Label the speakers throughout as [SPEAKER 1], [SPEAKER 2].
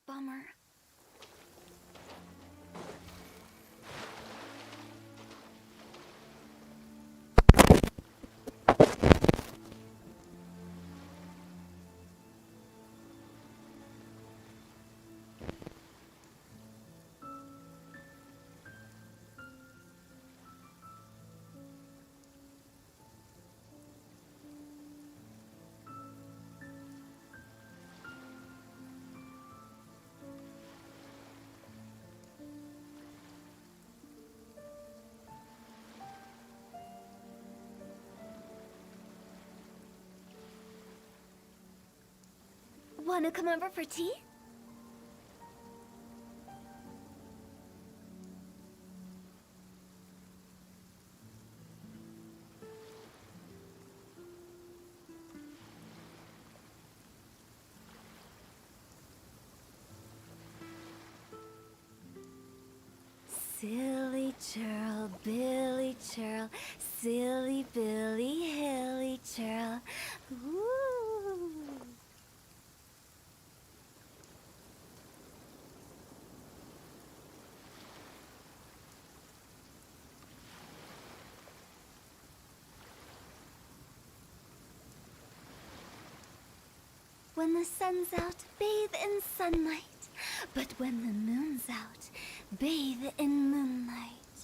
[SPEAKER 1] Bummer. Wanna come over for tea? Silly churl, Billy churl, silly Billy, hilly churl. Woo! When the sun's out, bathe in sunlight. But when the moon's out, bathe in moonlight.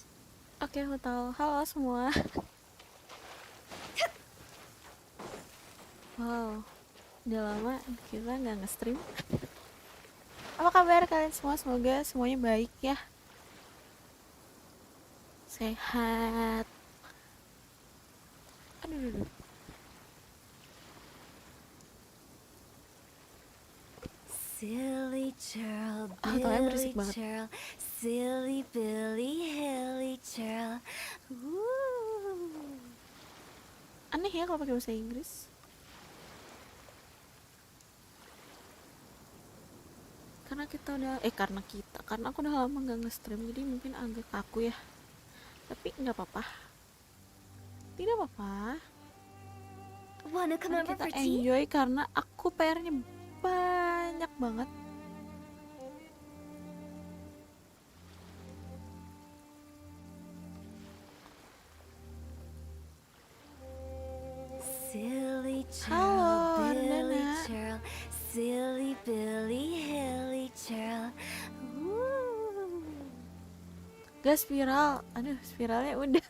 [SPEAKER 2] Oke, aku tahu. Halo semua. Wow, udah lama kita nggak nge-stream. Apa kabar kalian semua? Semoga semuanya baik ya. Sehat. Aduh.
[SPEAKER 1] Silly churl,
[SPEAKER 2] Toilet berisik
[SPEAKER 1] Billy
[SPEAKER 2] banget.
[SPEAKER 1] churl, silly Billy, hilly churl. Woo!
[SPEAKER 2] Aneh ya kalau pakai bahasa Inggris. Karena aku udah lama nggak nge-stream, jadi mungkin agak kaku ya. Tapi nggak apa-apa. Tidak apa-apa.
[SPEAKER 1] Wanna come
[SPEAKER 2] Karena
[SPEAKER 1] over
[SPEAKER 2] kita
[SPEAKER 1] for tea?
[SPEAKER 2] enjoy karena aku PR-nya banyak banget.
[SPEAKER 1] Silly
[SPEAKER 2] Halo,
[SPEAKER 1] churl, Billy
[SPEAKER 2] Nana.
[SPEAKER 1] churl, silly Billy, hilly churl. Woo!
[SPEAKER 2] Gas spiral. Aduh, spiralnya udah.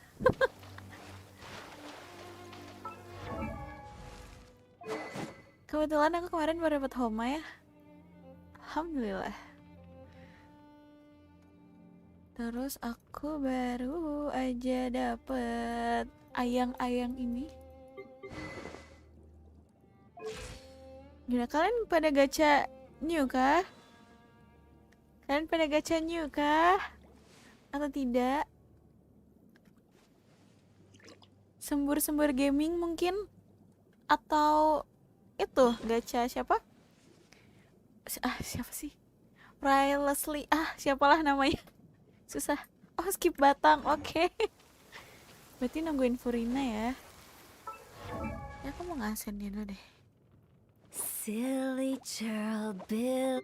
[SPEAKER 2] Kebetulan aku kemarin baru dapat homa ya. Alhamdulillah. Terus aku baru aja dapet ayang-ayang ini. Gila, kalian pada gacha new kah? Kalian pada gacha new kah? Atau tidak? Sembur-sembur gaming mungkin? Atau itu gacha siapa? Siapa sih? Leslie. Siapalah namanya. Susah. Oh, skip batang. Oke. Berarti nungguin Furina ya. Ya, aku mau ngasen dia dulu deh.
[SPEAKER 1] Silly churl, Bill.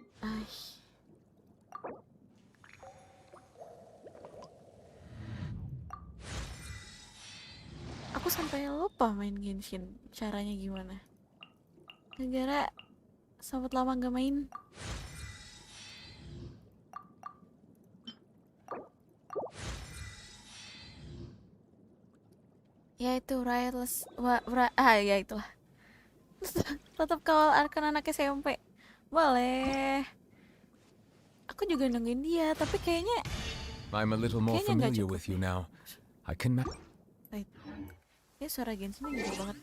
[SPEAKER 2] Aku sampai lupa main Genshin. Caranya gimana? Negara sempat lama gak main. Ya itu ya itulah. Tetap kawal Arcana anak SMP. Boleh. Aku juga nungguin dia, tapi kayaknya
[SPEAKER 3] I'm a little more
[SPEAKER 2] Kayaknya nggak
[SPEAKER 3] familiar
[SPEAKER 2] cukup
[SPEAKER 3] with you
[SPEAKER 2] nih.
[SPEAKER 3] now. I can
[SPEAKER 2] ya suara Genshin gede banget.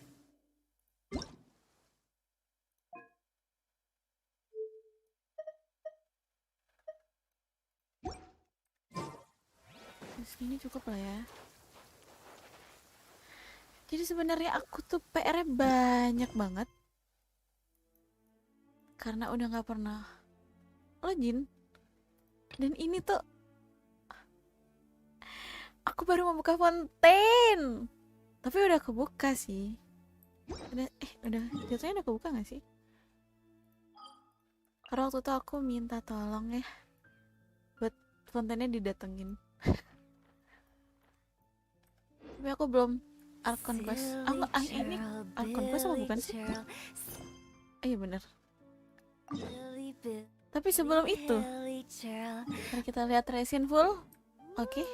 [SPEAKER 2] Segini cukup lah ya. Jadi sebenarnya aku tuh PR-nya banyak banget. Karena udah gak pernah login. Dan ini tuh aku baru membuka Fontaine. Tapi udah kebuka sih. Udah jatuhnya udah kebuka gak sih? Karena waktu itu aku minta tolong ya buat kontennya didatengin. Tapi aku belum Archon Quest. Ini Archon Quest apa bukan sih? Iya bener. Tapi sebelum itu, mari kita lihat resin full. Oke.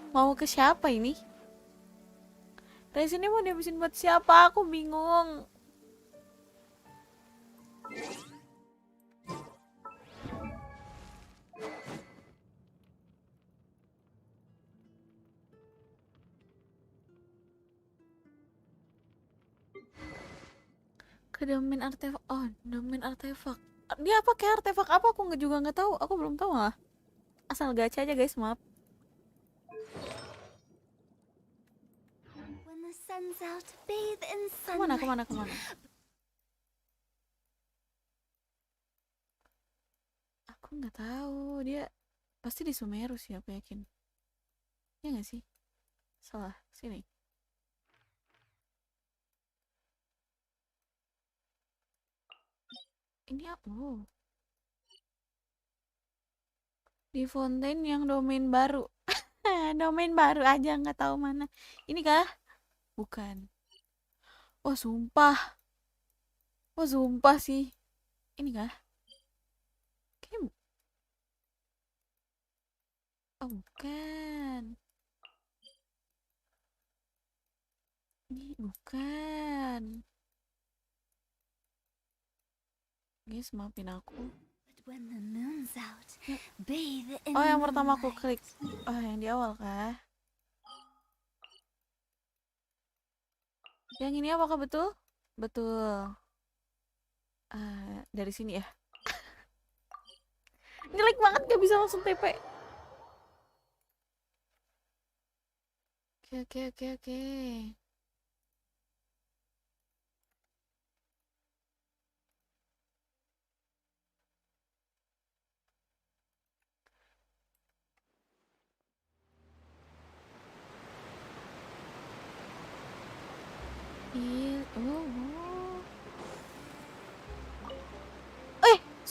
[SPEAKER 2] Mau ke siapa ini? Resinnya mau dihabisin buat siapa? Aku bingung. Ke domain artefak. Oh, domain artefak. Dia apa kayak artefak apa? Aku juga nggak tahu. Aku belum tahu lah. Asal gacha aja guys, maaf.
[SPEAKER 1] When the sun's out, bathe in
[SPEAKER 2] Kemana?
[SPEAKER 1] sunlight.
[SPEAKER 2] Aku nggak tahu. Dia pasti di Sumeru sih, aku yakin. Ya nggak sih? Salah. Sini. Ini apa? Oh. Di Fontaine yang domain baru. Domain baru aja nggak tahu mana. Ini kah? Bukan. Oh sumpah. Oh sumpah sih. Ini kah? Kayak... Oh bukan. Ini bukan. Guys, maafin aku.
[SPEAKER 1] When the moon's out, bathe in
[SPEAKER 2] Oh, yang pertama aku
[SPEAKER 1] moonlight.
[SPEAKER 2] klik. Oh, yang di awal kah? Yang ini apakah betul? Betul. Dari sini ya. Jelek banget gak bisa langsung TP. Oke.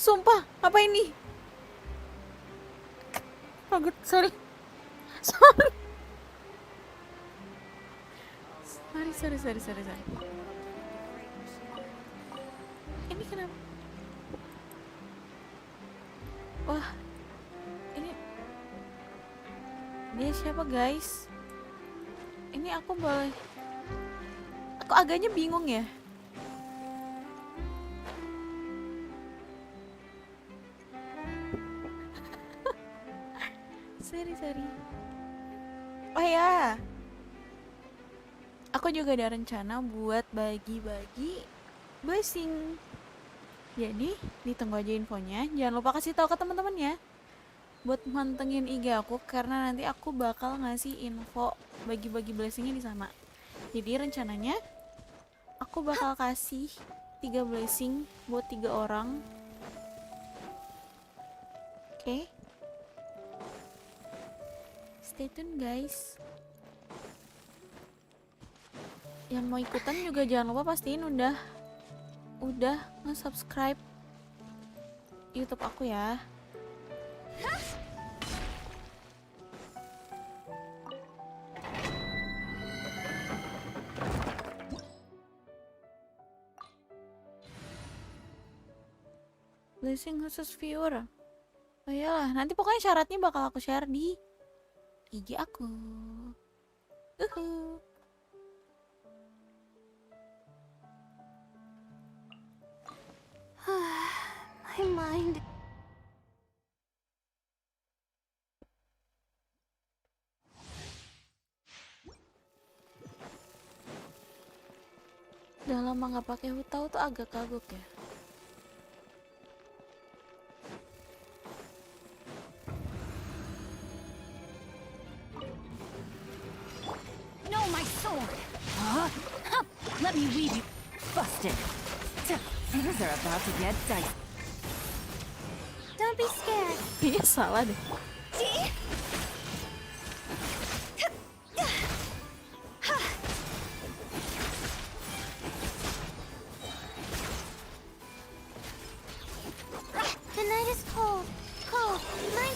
[SPEAKER 2] Sumpah, apa ini? Sorry. Ini kenapa? Wah, ini dia siapa guys? Ini aku boleh? Aku agaknya bingung ya. Sorry. Oh ya, aku juga ada rencana buat bagi-bagi blessing. Jadi ditunggu aja infonya. Jangan lupa kasih tahu ke teman-teman ya, buat mantengin IG aku karena nanti aku bakal ngasih info bagi-bagi blessingnya di sana. Jadi rencananya aku bakal kasih 3 blessing buat 3 orang. Oke. Stay tune guys. Yang mau ikutan juga jangan lupa pastiin udah nge-subscribe YouTube aku ya. Blessing khusus viewer. Oh iyalah, nanti pokoknya syaratnya bakal aku share di IG aku.
[SPEAKER 1] My mind.
[SPEAKER 2] Udah lama nggak pakai hutau tuh agak kagok ya.
[SPEAKER 1] No, my sword. Huh? Let me weave you. Busted. Things are about to get dicey. Don't be scared.
[SPEAKER 2] Kayaknya salah deh.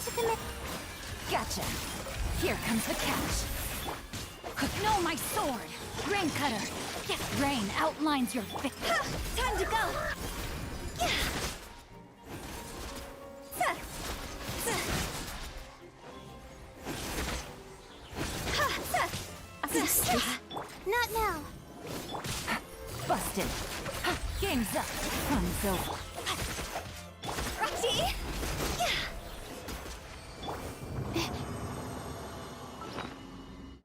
[SPEAKER 1] to commit. Gotcha. Here comes the catch. No, my sword. Rain cutter. Yes, rain outlines your face. Time to go. Not now. Busted. Game's up. Fun's over. Roxy.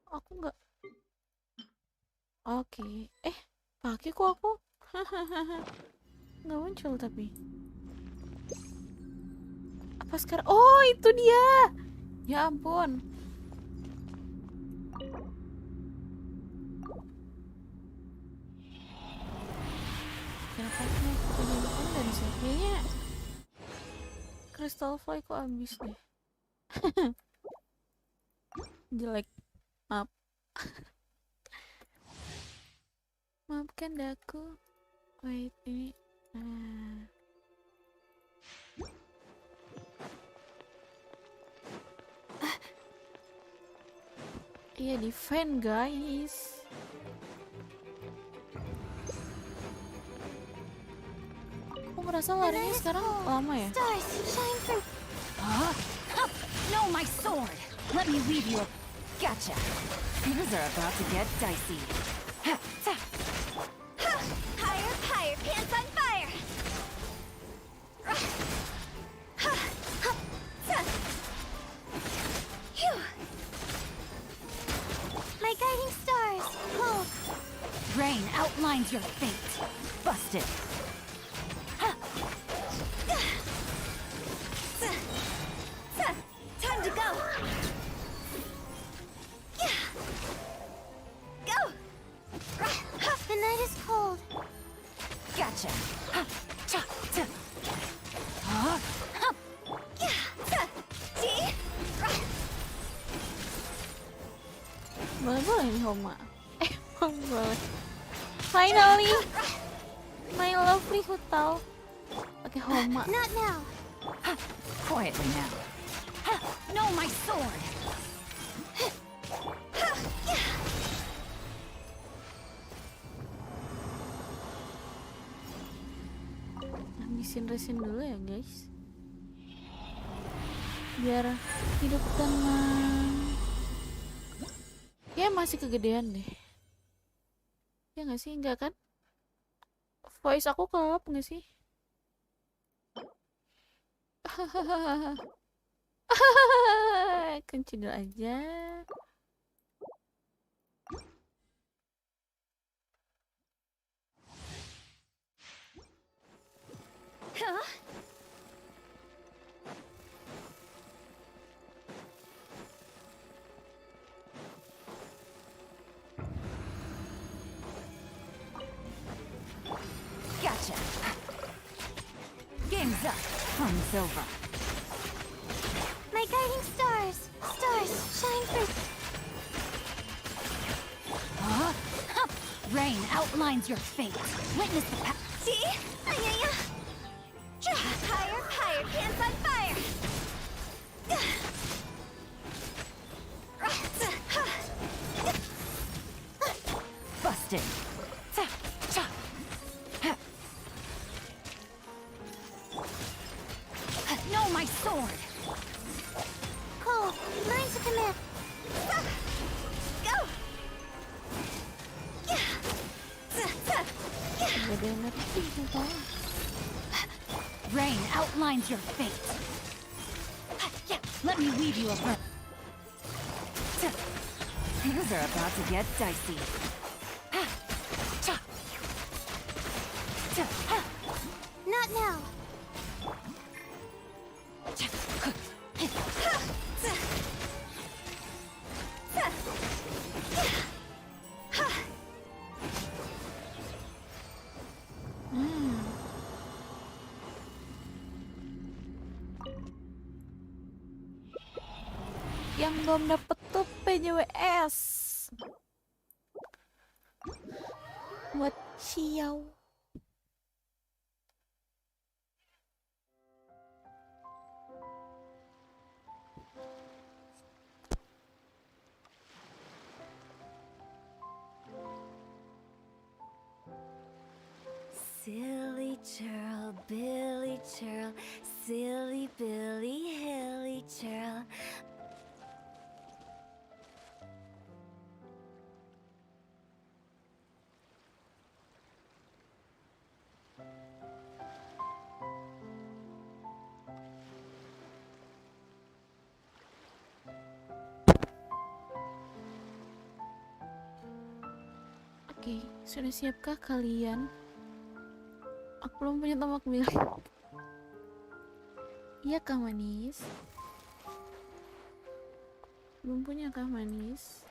[SPEAKER 2] Aku nggak. Oke. Pakai kok aku? Nggak muncul tapi. Apa sekarang? Oh, itu dia. Ya ampun. Dapatnya kebanyakan dan sebagainya. Crystal Fly kok habis deh. Jelek. Maaf. Maafkan daku. Wait, ini. Iya, defend guys. Aku merasa larinya sekarang lama ya.
[SPEAKER 1] Stars shine through. No, my sword. Let me weave you a. Gotcha. Things are about to get dicey. Higher, higher, pants on fire. My guiding stars. Hold. Rain outlines your fate. Busted. Time to go. Go. The night is cold. Gotcha.
[SPEAKER 2] Boleh ini Homa. Boleh. Finally, my lovely Hutal. Pakai Homa.
[SPEAKER 1] Not now. Quietly now. No, my sword.
[SPEAKER 2] Habisin resin dulu ya guys. Biar hidup tenang. Ya masih kegedean deh. Ya nggak sih, enggak kan? Voice aku kelap nggak sih? Kunci dulu aja.
[SPEAKER 1] Huh? Gotcha. Game's up. Fun's over. My guiding stars. Stars, shine through. Rain outlines your fate. Witness the path. See? Higher, higher, pants on fire. Busted. No, my sword. Cold. Mine to commit. Go.
[SPEAKER 2] Gak ada yang ngerti apa.
[SPEAKER 1] Rain outlines your fate. Let me weave you a web. Things are about to get dicey. Not now.
[SPEAKER 2] Yang belum dapet tuh PJWS buat Xiao.
[SPEAKER 4] churl, silly Billy Hilly churl.
[SPEAKER 2] Oke, sudah siapkah kalian? Aku belum punya tombak bilang. Iya kah manis? Belum punya kah manis?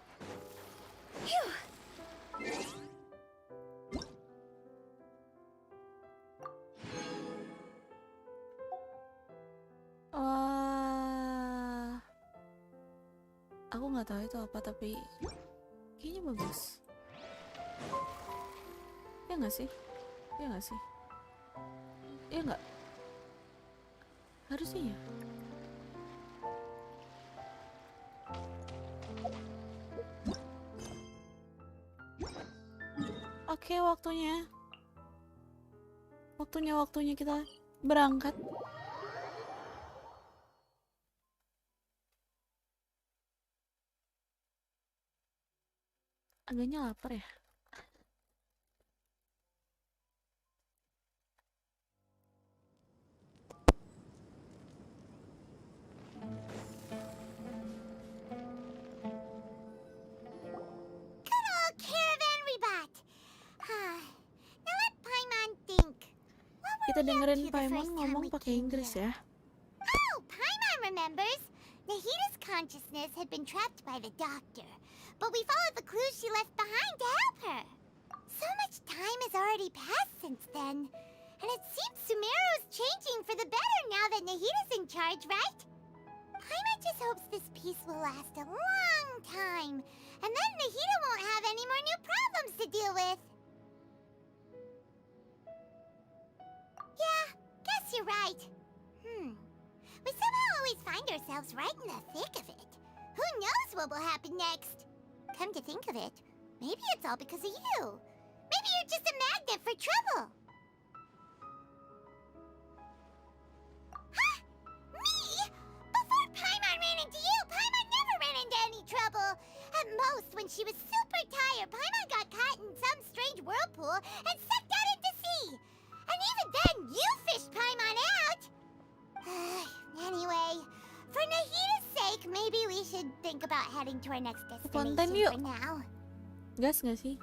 [SPEAKER 2] Wah, aku nggak tahu itu apa tapi kayaknya bagus. Ya nggak sih? Ya nggak sih? Ya nggak? Harusnya ya. Oke, waktunya kita berangkat. Agaknya lapar ya.
[SPEAKER 5] Caravan rebut. Now let Paimon think. What were
[SPEAKER 2] Kita
[SPEAKER 5] we up
[SPEAKER 2] dengerin
[SPEAKER 5] to the
[SPEAKER 2] Paimon
[SPEAKER 5] first time
[SPEAKER 2] ngomong
[SPEAKER 5] we
[SPEAKER 2] pakai
[SPEAKER 5] came
[SPEAKER 2] Inggris
[SPEAKER 5] here?
[SPEAKER 2] ya.
[SPEAKER 5] Oh, Paimon remembers. Nahita's consciousness had been trapped by the doctor, but we followed the clues she left behind to help her. So much time has already passed since then, and it seems Sumeru's changing for the better now that Nahita's in charge, right? Paimon just hopes this peace will last a long time, and then Nahita won't have any more new problems to deal with. Yeah, guess you're right. We somehow always find ourselves right in the thick of it. Who knows what will happen next? Come to think of it, maybe it's all because of you. Maybe you're just a magnet for trouble. Huh? Me? Before Paimon ran into you, Paimon never ran into any trouble. At most, when she was super tired, Paimon got caught in some strange whirlpool and sucked out into sea. And even then, you fished Paimon out. Anyway, for Nahita's sake, maybe we should think about heading to our next
[SPEAKER 2] Konten
[SPEAKER 5] destination
[SPEAKER 2] yuk.
[SPEAKER 5] for now.
[SPEAKER 2] Gas nggak sih?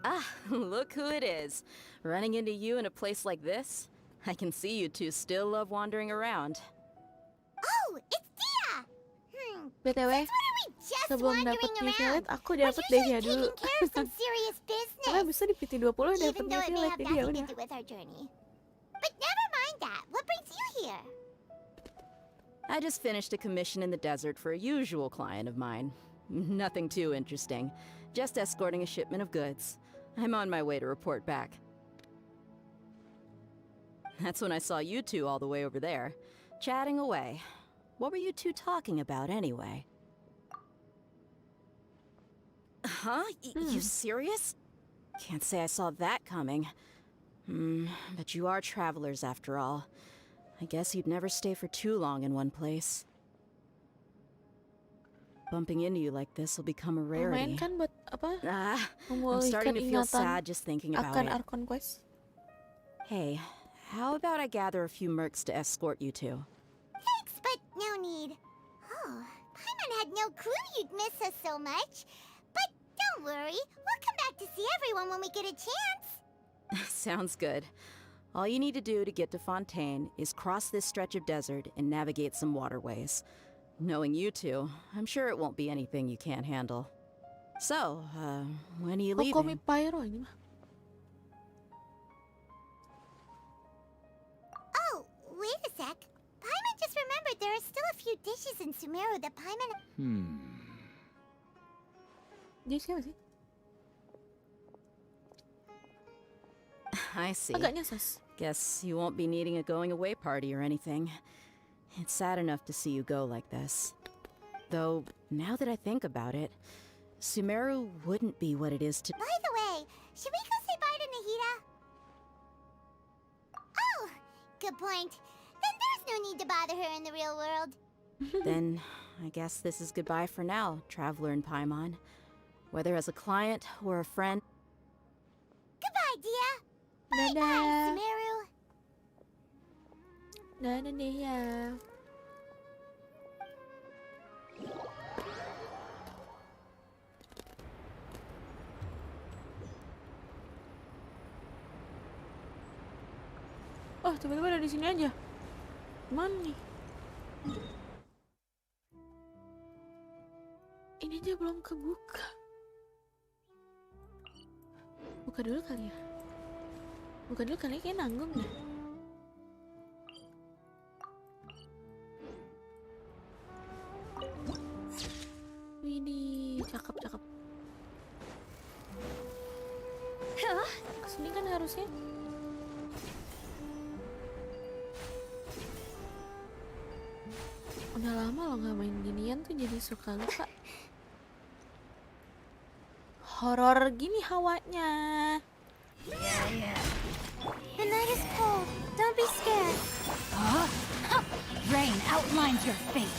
[SPEAKER 4] Ah, look who it is. Running into you in a place like this? I can see you two still love wandering around.
[SPEAKER 5] Oh, it's Dia!
[SPEAKER 2] BTW,
[SPEAKER 5] What are we just
[SPEAKER 2] sebelum dapet
[SPEAKER 5] wandering
[SPEAKER 2] new
[SPEAKER 5] around?
[SPEAKER 2] violet, aku
[SPEAKER 5] We're
[SPEAKER 2] dapet
[SPEAKER 5] usually
[SPEAKER 2] Devia dulu.
[SPEAKER 5] taking care of some serious
[SPEAKER 2] Karena
[SPEAKER 5] business.
[SPEAKER 2] bisa di PT20 dapet
[SPEAKER 5] Even
[SPEAKER 2] new
[SPEAKER 5] though it may
[SPEAKER 2] violet,
[SPEAKER 5] have
[SPEAKER 2] jadi ya
[SPEAKER 5] nothing to
[SPEAKER 2] udah.
[SPEAKER 5] do with our journey. But never mind that. What brings you here?
[SPEAKER 4] I just finished a commission in the desert for a usual client of mine. Nothing too interesting. Just escorting a shipment of goods. I'm on my way to report back. That's when I saw you two all the way over there, chatting away. What were you two talking about anyway? Huh? You serious? Can't say I saw that coming. But you are travelers after all. I guess you'd never stay for too long in one place. Bumping into you like this will become a
[SPEAKER 2] Lumayan
[SPEAKER 4] rarity.
[SPEAKER 2] kan buat apa?
[SPEAKER 4] I'm
[SPEAKER 2] Memulihkan
[SPEAKER 4] starting to feel
[SPEAKER 2] ingatan
[SPEAKER 4] sad just thinking about
[SPEAKER 2] akan
[SPEAKER 4] it.
[SPEAKER 2] Archon Quest.
[SPEAKER 4] Hey, how about I gather a few mercs to escort you two?
[SPEAKER 5] Thanks, but no need. Oh, Paimon had no clue you'd miss us so much. But don't worry, we'll come back to see everyone when we get a chance.
[SPEAKER 4] Sounds good. All you need to do to get to Fontaine is cross this stretch of desert and navigate some waterways. Knowing you two, I'm sure it won't be anything you can't handle. So, when are you
[SPEAKER 2] Oh, Komi
[SPEAKER 4] leaving?
[SPEAKER 2] Pyro ini mah.
[SPEAKER 5] Oh, wait a sec. Paimon just remembered there are still a few dishes in Sumeru that Paimon...
[SPEAKER 2] Dia siapa sih?
[SPEAKER 4] I see.
[SPEAKER 2] Agak nyasas.
[SPEAKER 4] Guess you won't be needing a going away party or anything. It's sad enough to see you go like this. Though, now that I think about it, Sumeru wouldn't be what it is to...
[SPEAKER 5] By the way, should we go say bye to Nahita? Oh, Good point. Then there's no need to bother her in the real world.
[SPEAKER 4] Then I guess this is goodbye for now, Traveler in Paimon. Whether as a client or a friend.
[SPEAKER 5] Goodbye, Dia. Bye,
[SPEAKER 2] Dadah.
[SPEAKER 5] Sumeru.
[SPEAKER 2] Dadah deh ya. Oh, tiba-tiba ada di sini aja. Mana nih? Ini aja belum kebuka. Buka dulu kali ya. Buka dulu kali ya, kayak nanggung deh. Widih, cakep. Kesini kan harusnya. Udah lama lo gak main ginian tuh jadi suka lupa. Horor gini hawanya.
[SPEAKER 5] The night is cold. Don't be scared.
[SPEAKER 1] Huh? Rain outlines your fate.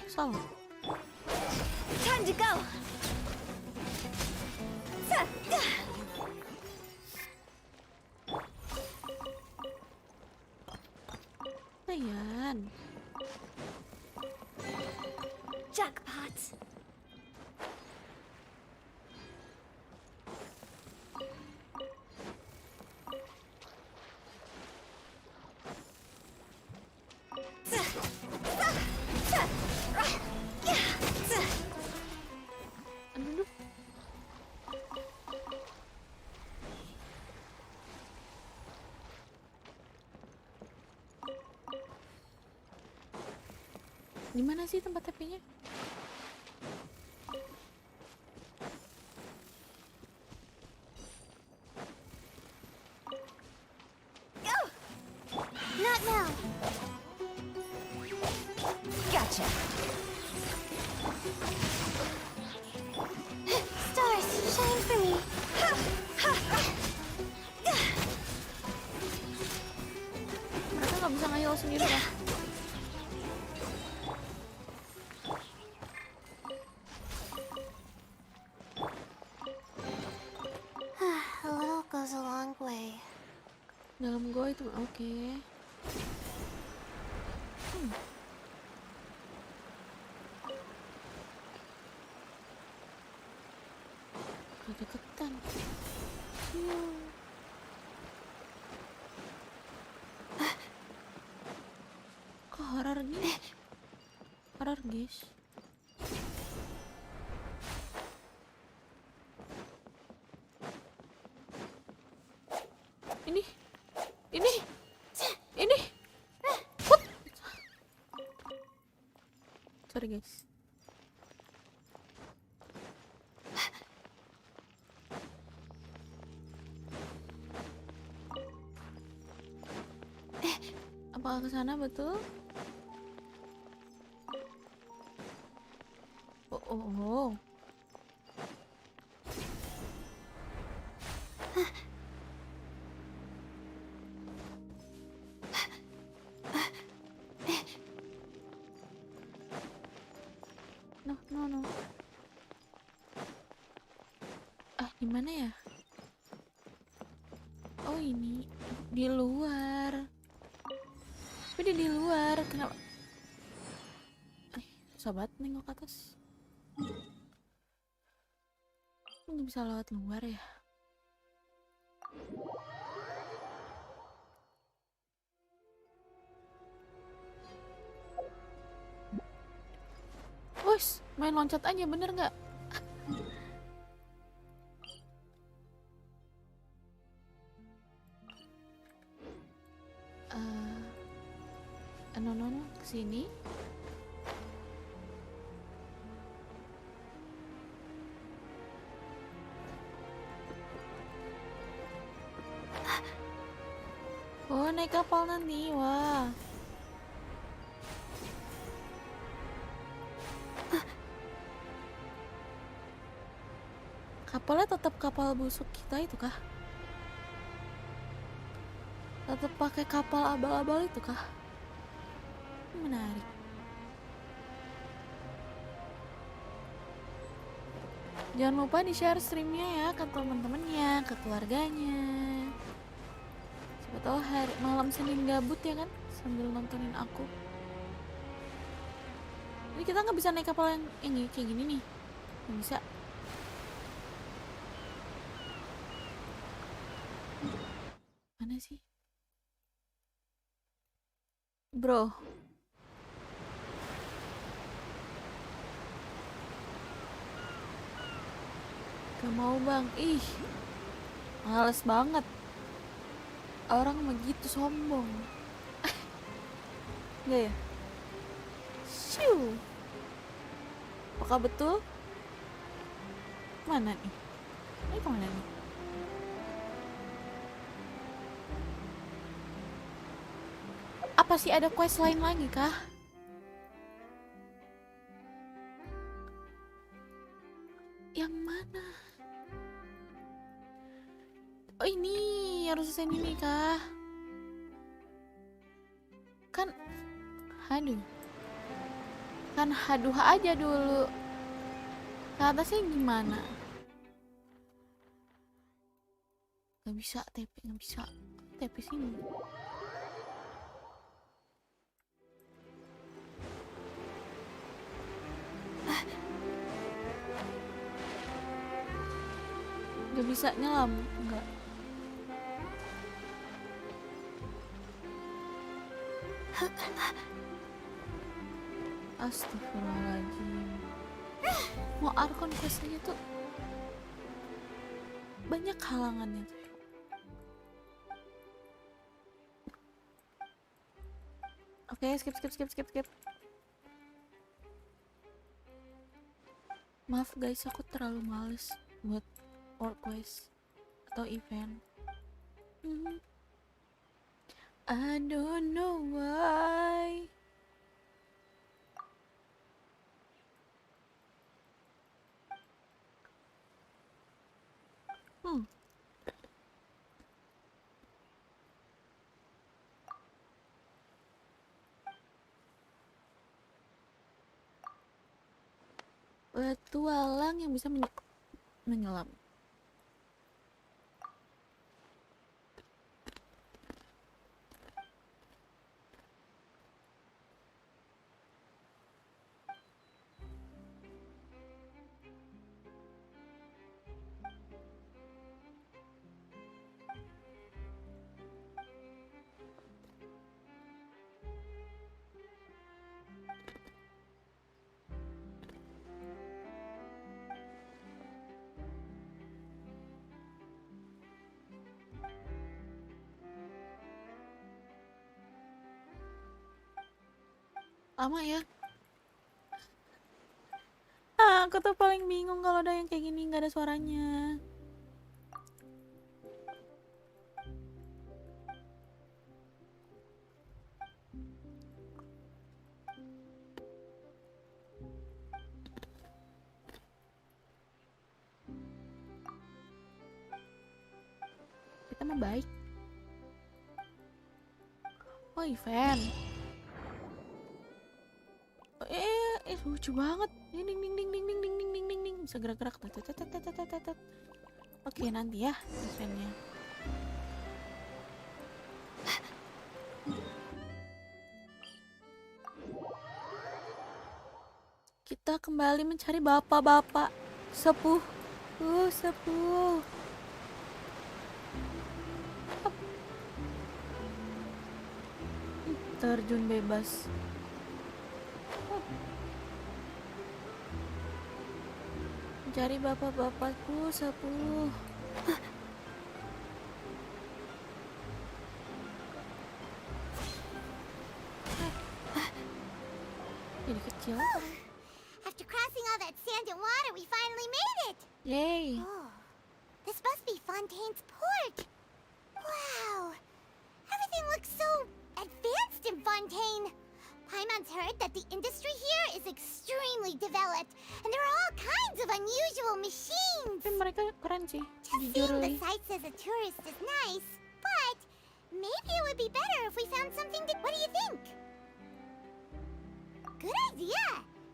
[SPEAKER 2] Salah.
[SPEAKER 1] Time to go.
[SPEAKER 2] Ayan.
[SPEAKER 1] Jackpot.
[SPEAKER 2] Aduh. Di mana sih tempat TP-nya?
[SPEAKER 5] Not now.
[SPEAKER 1] Gotcha.
[SPEAKER 5] Stars, shine for me.
[SPEAKER 2] Mereka nggak bisa ngayal sendiri ya?
[SPEAKER 5] A little goes a long way.
[SPEAKER 2] Dalam gua itu oke. Kedeketan. Kok horor gini? Horor guys. Ini. Put. Sorry guys. Apakah ke sana betul? Oh. No. Di mana ya? Oh ini di luar. Tapi dia di luar. Kenapa? Sobat nengok ke atas. Nggak bisa lewat luar ya? Wes, main loncat aja bener nggak? No, kesini. Oh, naik kapal nanti, wah. Kapalnya tetap kapal busuk kita itu kah? Tetap pakai kapal abal-abal itu kah? Menarik. Jangan lupa di-share streamnya ya ke teman-temannya, ke keluarganya. Siapa tahu hari malam Senin gabut ya kan, sambil nontonin aku. Ini kita nggak bisa naik kapal yang ini kayak gini nih, nggak bisa. Mana sih, bro? Gak mau bang, ih, males banget. Orang begitu sombong. Enggak ya? Shoo. Apakah betul? Mana nih? Ini kemana nih? Apa sih, ada quest lain lagi kah? Yang mana? Oh ini, harus selesai ini kah? Kan, haduh. Kan haduh aja dulu. Ke atasnya gimana? Gak bisa TP, gak bisa. TP sini. Gak bisa nyelam, enggak. Astagfirullahaladzim. Mau Archon quest aja tuh banyak halangannya tuh. Oke, skip. Maaf guys, aku terlalu males buat work quest atau event. I don't know why. Petualang yang bisa menyelam. Lama ya. Aku tuh paling bingung kalau ada yang kayak gini nggak ada suaranya. Kita mah baik. Oh, event. Lucu banget. Ding ding ding ding ding ding ding ding ding ding. Bisa gerak-gerak. Oke, nanti ya eventnya. Kita kembali mencari bapak-bapak sepuh. Sepuh. Terjun bebas. Cari bapak-bapakku sepuh. Jadi kecil.
[SPEAKER 5] After crossing all that sand and water, we finally made it!
[SPEAKER 2] Yay!
[SPEAKER 5] Oh, this must be Fontaine's port. Wow, everything looks so advanced in Fontaine. Paimon's heard that the industry here is extremely developed, and there are all kinds of unusual machines.
[SPEAKER 2] Tapi mereka keren sih.
[SPEAKER 5] Just
[SPEAKER 2] Jujur
[SPEAKER 5] seeing the
[SPEAKER 2] li.
[SPEAKER 5] sights as a tourist is nice, but maybe it would be better if we found something to... What do you think? Good idea!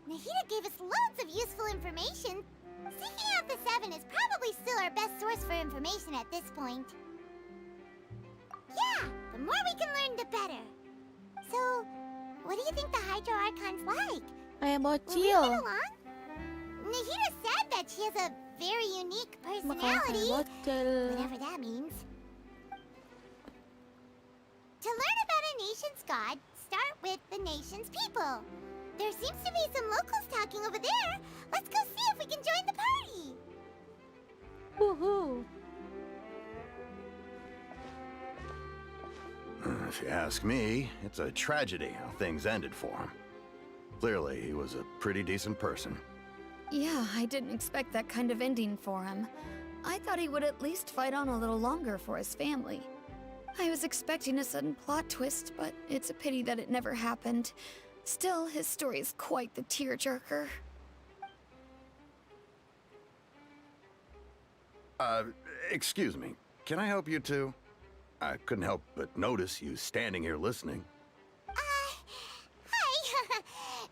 [SPEAKER 5] Nahida gave us loads of useful information. Seeking out the Seven is probably still our best source for information at this point. Yeah, the more we can learn, the better. So, what do you think the Hydro Archon's like?
[SPEAKER 2] Kayak
[SPEAKER 5] Will we
[SPEAKER 2] bocil.
[SPEAKER 5] get along? Nahida said that she has a very unique
[SPEAKER 2] Bakal kayak
[SPEAKER 5] personality.
[SPEAKER 2] bocil.
[SPEAKER 5] Whatever that means. To learn about a nation's god, start with the nation's people. There seems to be some locals talking over there. Let's go see if we can join the party.
[SPEAKER 2] Woohoo.
[SPEAKER 6] If you ask me, it's a tragedy how things ended for him. Clearly, he was a pretty decent person.
[SPEAKER 1] Yeah, I didn't expect that kind of ending for him. I thought he would at least fight on a little longer for his family. I was expecting a sudden plot twist, but it's a pity that it never happened. Still, his story is quite the tearjerker.
[SPEAKER 6] Excuse me. Can I help you two? I couldn't help but notice you standing here listening.
[SPEAKER 5] Hi.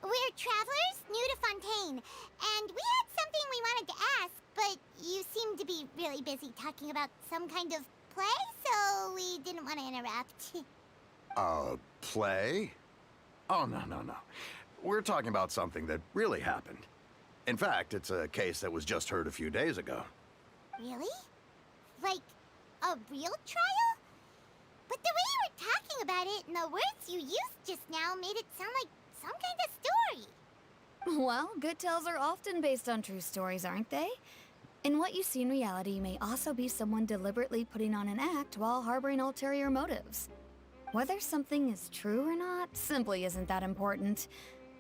[SPEAKER 5] We're travelers new to Fontaine, and we had something we wanted to ask, but you seem to be really busy talking about some kind of play, so we didn't want to interrupt.
[SPEAKER 6] Play? Oh, no. We're talking about something that really happened. In fact, it's a case that was just heard a few days ago.
[SPEAKER 5] Really? Like, a real trial? But the way you were talking about it and the words you used just now made it sound like some kind of story.
[SPEAKER 1] Well, good tales are often based on true stories, aren't they? And what you see in reality may also be someone deliberately putting on an act while harboring ulterior motives. Whether something is true or not simply isn't that important.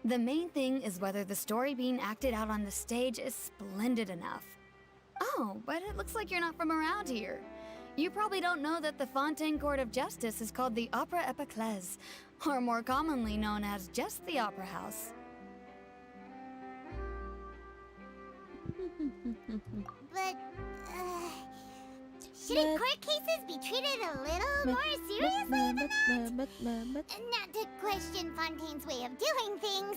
[SPEAKER 1] The main thing is whether the story being acted out on the stage is splendid enough. Oh, but it looks like you're not from around here. You probably don't know that the Fontaine Court of Justice is called the Opera Epiclese, or more commonly known as just the Opera House.
[SPEAKER 5] But, shouldn't court cases be treated a little more seriously than that? Not to question Fontaine's way of doing things.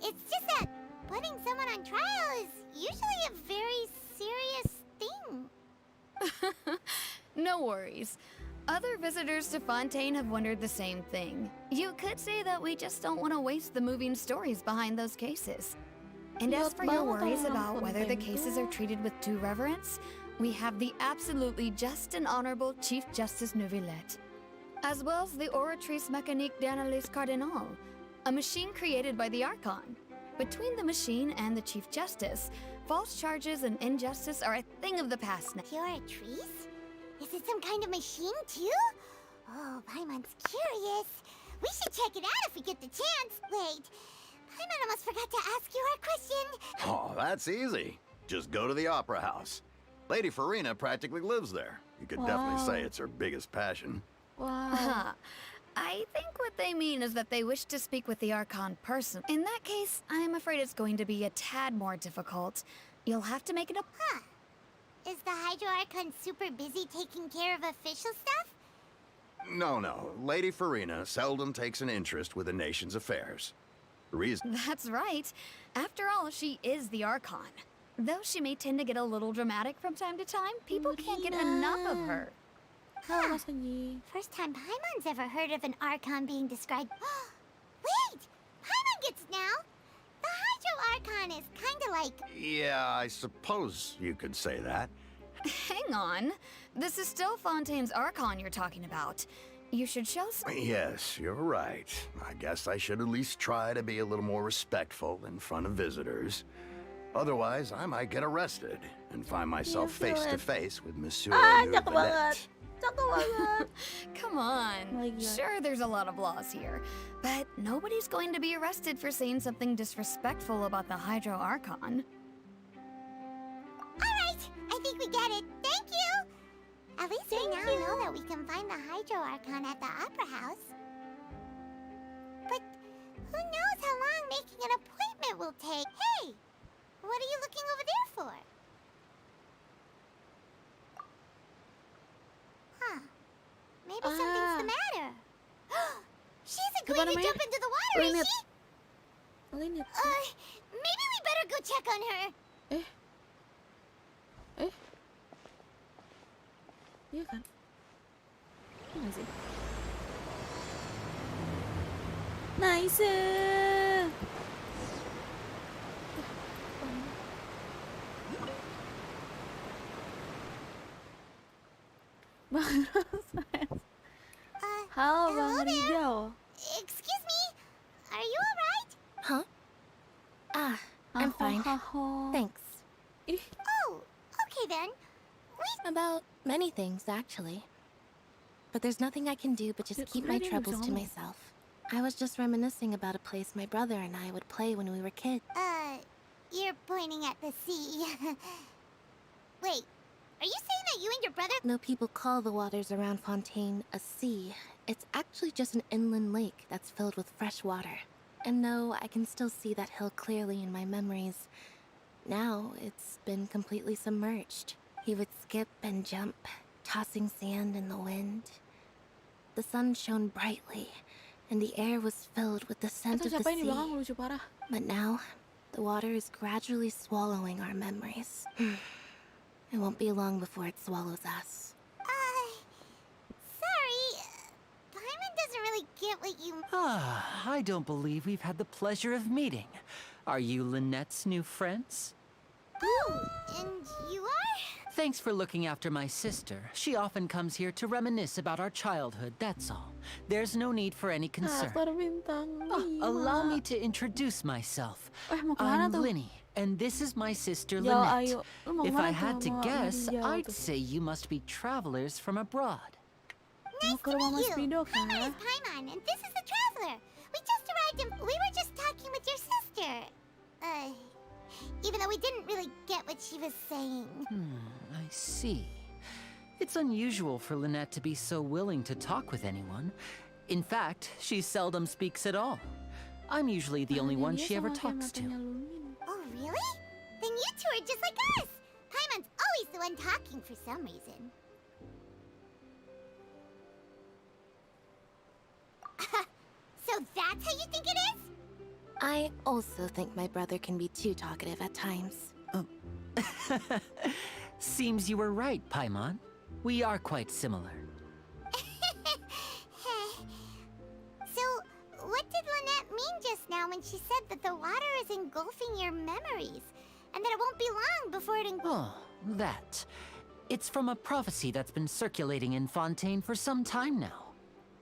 [SPEAKER 5] It's just that putting someone on trial is usually a very serious thing.
[SPEAKER 1] No worries. Other visitors to Fontaine have wondered the same thing. You could say that we just don't want to waste the moving stories behind those cases. And as for your worries about whether the cases are treated with due reverence, we have the absolutely just and honorable Chief Justice Neuvillette, as well as the Oratrice Mécanique d'Analyse Cardinal, a machine created by the Archon. Between the machine and the Chief Justice, false charges and injustice are a thing of the past now.
[SPEAKER 5] You're a trees? Is it some kind of machine, too? Oh, Paimon's curious. We should check it out if we get the chance. Wait, Paimon almost forgot to ask you our question.
[SPEAKER 6] Oh, that's easy. Just go to the Opera House. Lady Farina practically lives there. You could definitely say it's her biggest passion.
[SPEAKER 2] Wow.
[SPEAKER 1] I think what they mean is that they wish to speak with the Archon person. In that case, I'm afraid it's going to be a tad more difficult. You'll have to make it up.
[SPEAKER 5] Huh. Is the Hydro Archon super busy taking care of official stuff?
[SPEAKER 6] No. Lady Farina seldom takes an interest with the nation's affairs. The reason...
[SPEAKER 1] That's right. After all, she is the Archon. Though she may tend to get a little dramatic from time to time, people can't get enough of her.
[SPEAKER 2] Halo Mas Anji.
[SPEAKER 5] First time Paimon's ever heard of an Archon being described. Wait! Paimon gets it now! The Hydro Archon is kinda like...
[SPEAKER 6] Yeah, I suppose you could say that.
[SPEAKER 1] Hang on. This is still Fontaine's Archon you're talking about. You should show some...
[SPEAKER 6] Yes, you're right. I guess I should at least try to be a little more respectful in front of visitors. Otherwise, I might get arrested and find myself face to face with Monsieur
[SPEAKER 2] Cakep banget.
[SPEAKER 6] Neuvillette.
[SPEAKER 2] Cakep banget.
[SPEAKER 1] Come on.
[SPEAKER 2] Oh my God.
[SPEAKER 1] Sure, there's a lot of laws here, but nobody's going to be arrested for saying something disrespectful about the Hydro Archon.
[SPEAKER 5] Alright, I think we get it. Thank you! At least we now know that we can find the Hydro Archon at the Opera House. But who knows how long making an appointment will take? Hey! What are you looking over there for? Huh. Maybe something's the not going to jump into the water, is
[SPEAKER 2] Leenit.
[SPEAKER 5] she?
[SPEAKER 2] Leenit.
[SPEAKER 5] Maybe we better go check on her.
[SPEAKER 2] Iya kan? Iya nggak sih? Nice. Bang Roses. Halo Bang
[SPEAKER 5] hello there.
[SPEAKER 2] Rijal.
[SPEAKER 5] Excuse me, are you alright?
[SPEAKER 7] Huh? I'm fine. Thanks.
[SPEAKER 5] Oh, okay then.
[SPEAKER 7] About many things, actually. But there's nothing I can do but just keep my troubles to myself. I was just reminiscing about a place my brother and I would play when we were kids.
[SPEAKER 5] You're pointing at the sea. Wait, are you saying that you and your brother...
[SPEAKER 7] Though people call the waters around Fontaine a sea, it's actually just an inland lake that's filled with fresh water. And no, I can still see that hill clearly in my memories. Now, it's been completely submerged. He would skip and jump, tossing sand in the wind. The sun shone brightly, and the air was filled with the scent
[SPEAKER 2] Itu
[SPEAKER 7] of the
[SPEAKER 2] siapa ini
[SPEAKER 7] sea.
[SPEAKER 2] belakang lucu parah.
[SPEAKER 7] But now, the water is gradually swallowing our memories. It won't be long before it swallows us.
[SPEAKER 5] Sorry. Paimon doesn't really get what you...
[SPEAKER 8] I don't believe we've had the pleasure of meeting. Are you Lynette's new friends?
[SPEAKER 5] Oh, and you are?
[SPEAKER 8] Thanks for looking after my sister. She often comes here to reminisce about our childhood, that's all. There's no need for any concern.
[SPEAKER 2] Aktor bintang 5.
[SPEAKER 8] Allow me to introduce myself.
[SPEAKER 2] Mau kemana
[SPEAKER 8] I'm
[SPEAKER 2] tuh?
[SPEAKER 8] Linny, and this is my sister
[SPEAKER 2] Yo,
[SPEAKER 8] Lynette.
[SPEAKER 2] ayo. Lu mau
[SPEAKER 8] If
[SPEAKER 2] kemana
[SPEAKER 8] I
[SPEAKER 2] tuh
[SPEAKER 8] had to
[SPEAKER 2] sama
[SPEAKER 8] guess,
[SPEAKER 2] Rijal
[SPEAKER 8] I'd
[SPEAKER 2] tuh?
[SPEAKER 8] say you must be travelers from abroad.
[SPEAKER 2] Mau ke rumah Mas Pido
[SPEAKER 5] Paimon
[SPEAKER 2] kah?
[SPEAKER 5] is Paimon, and this is the traveler. We just arrived and we were just talking with your sister. Even though we didn't really get what she was saying.
[SPEAKER 8] I see. It's unusual for Lynette to be so willing to talk with anyone. In fact, she seldom speaks at all. I'm usually the only one
[SPEAKER 2] Dia
[SPEAKER 8] she ever
[SPEAKER 2] sama kayak
[SPEAKER 8] talks to.
[SPEAKER 2] matanya Lumin.
[SPEAKER 5] Oh, really? Then you two are just like us. Paimon's always the one talking for some reason. So that's how you think it is?
[SPEAKER 7] I also think my brother can be too talkative at times.
[SPEAKER 8] Seems you were right, Paimon. We are quite similar.
[SPEAKER 5] So, what did Lynette mean just now when she said that the water is engulfing your memories? And that it won't be long before it
[SPEAKER 8] Oh, that. It's from a prophecy that's been circulating in Fontaine for some time now.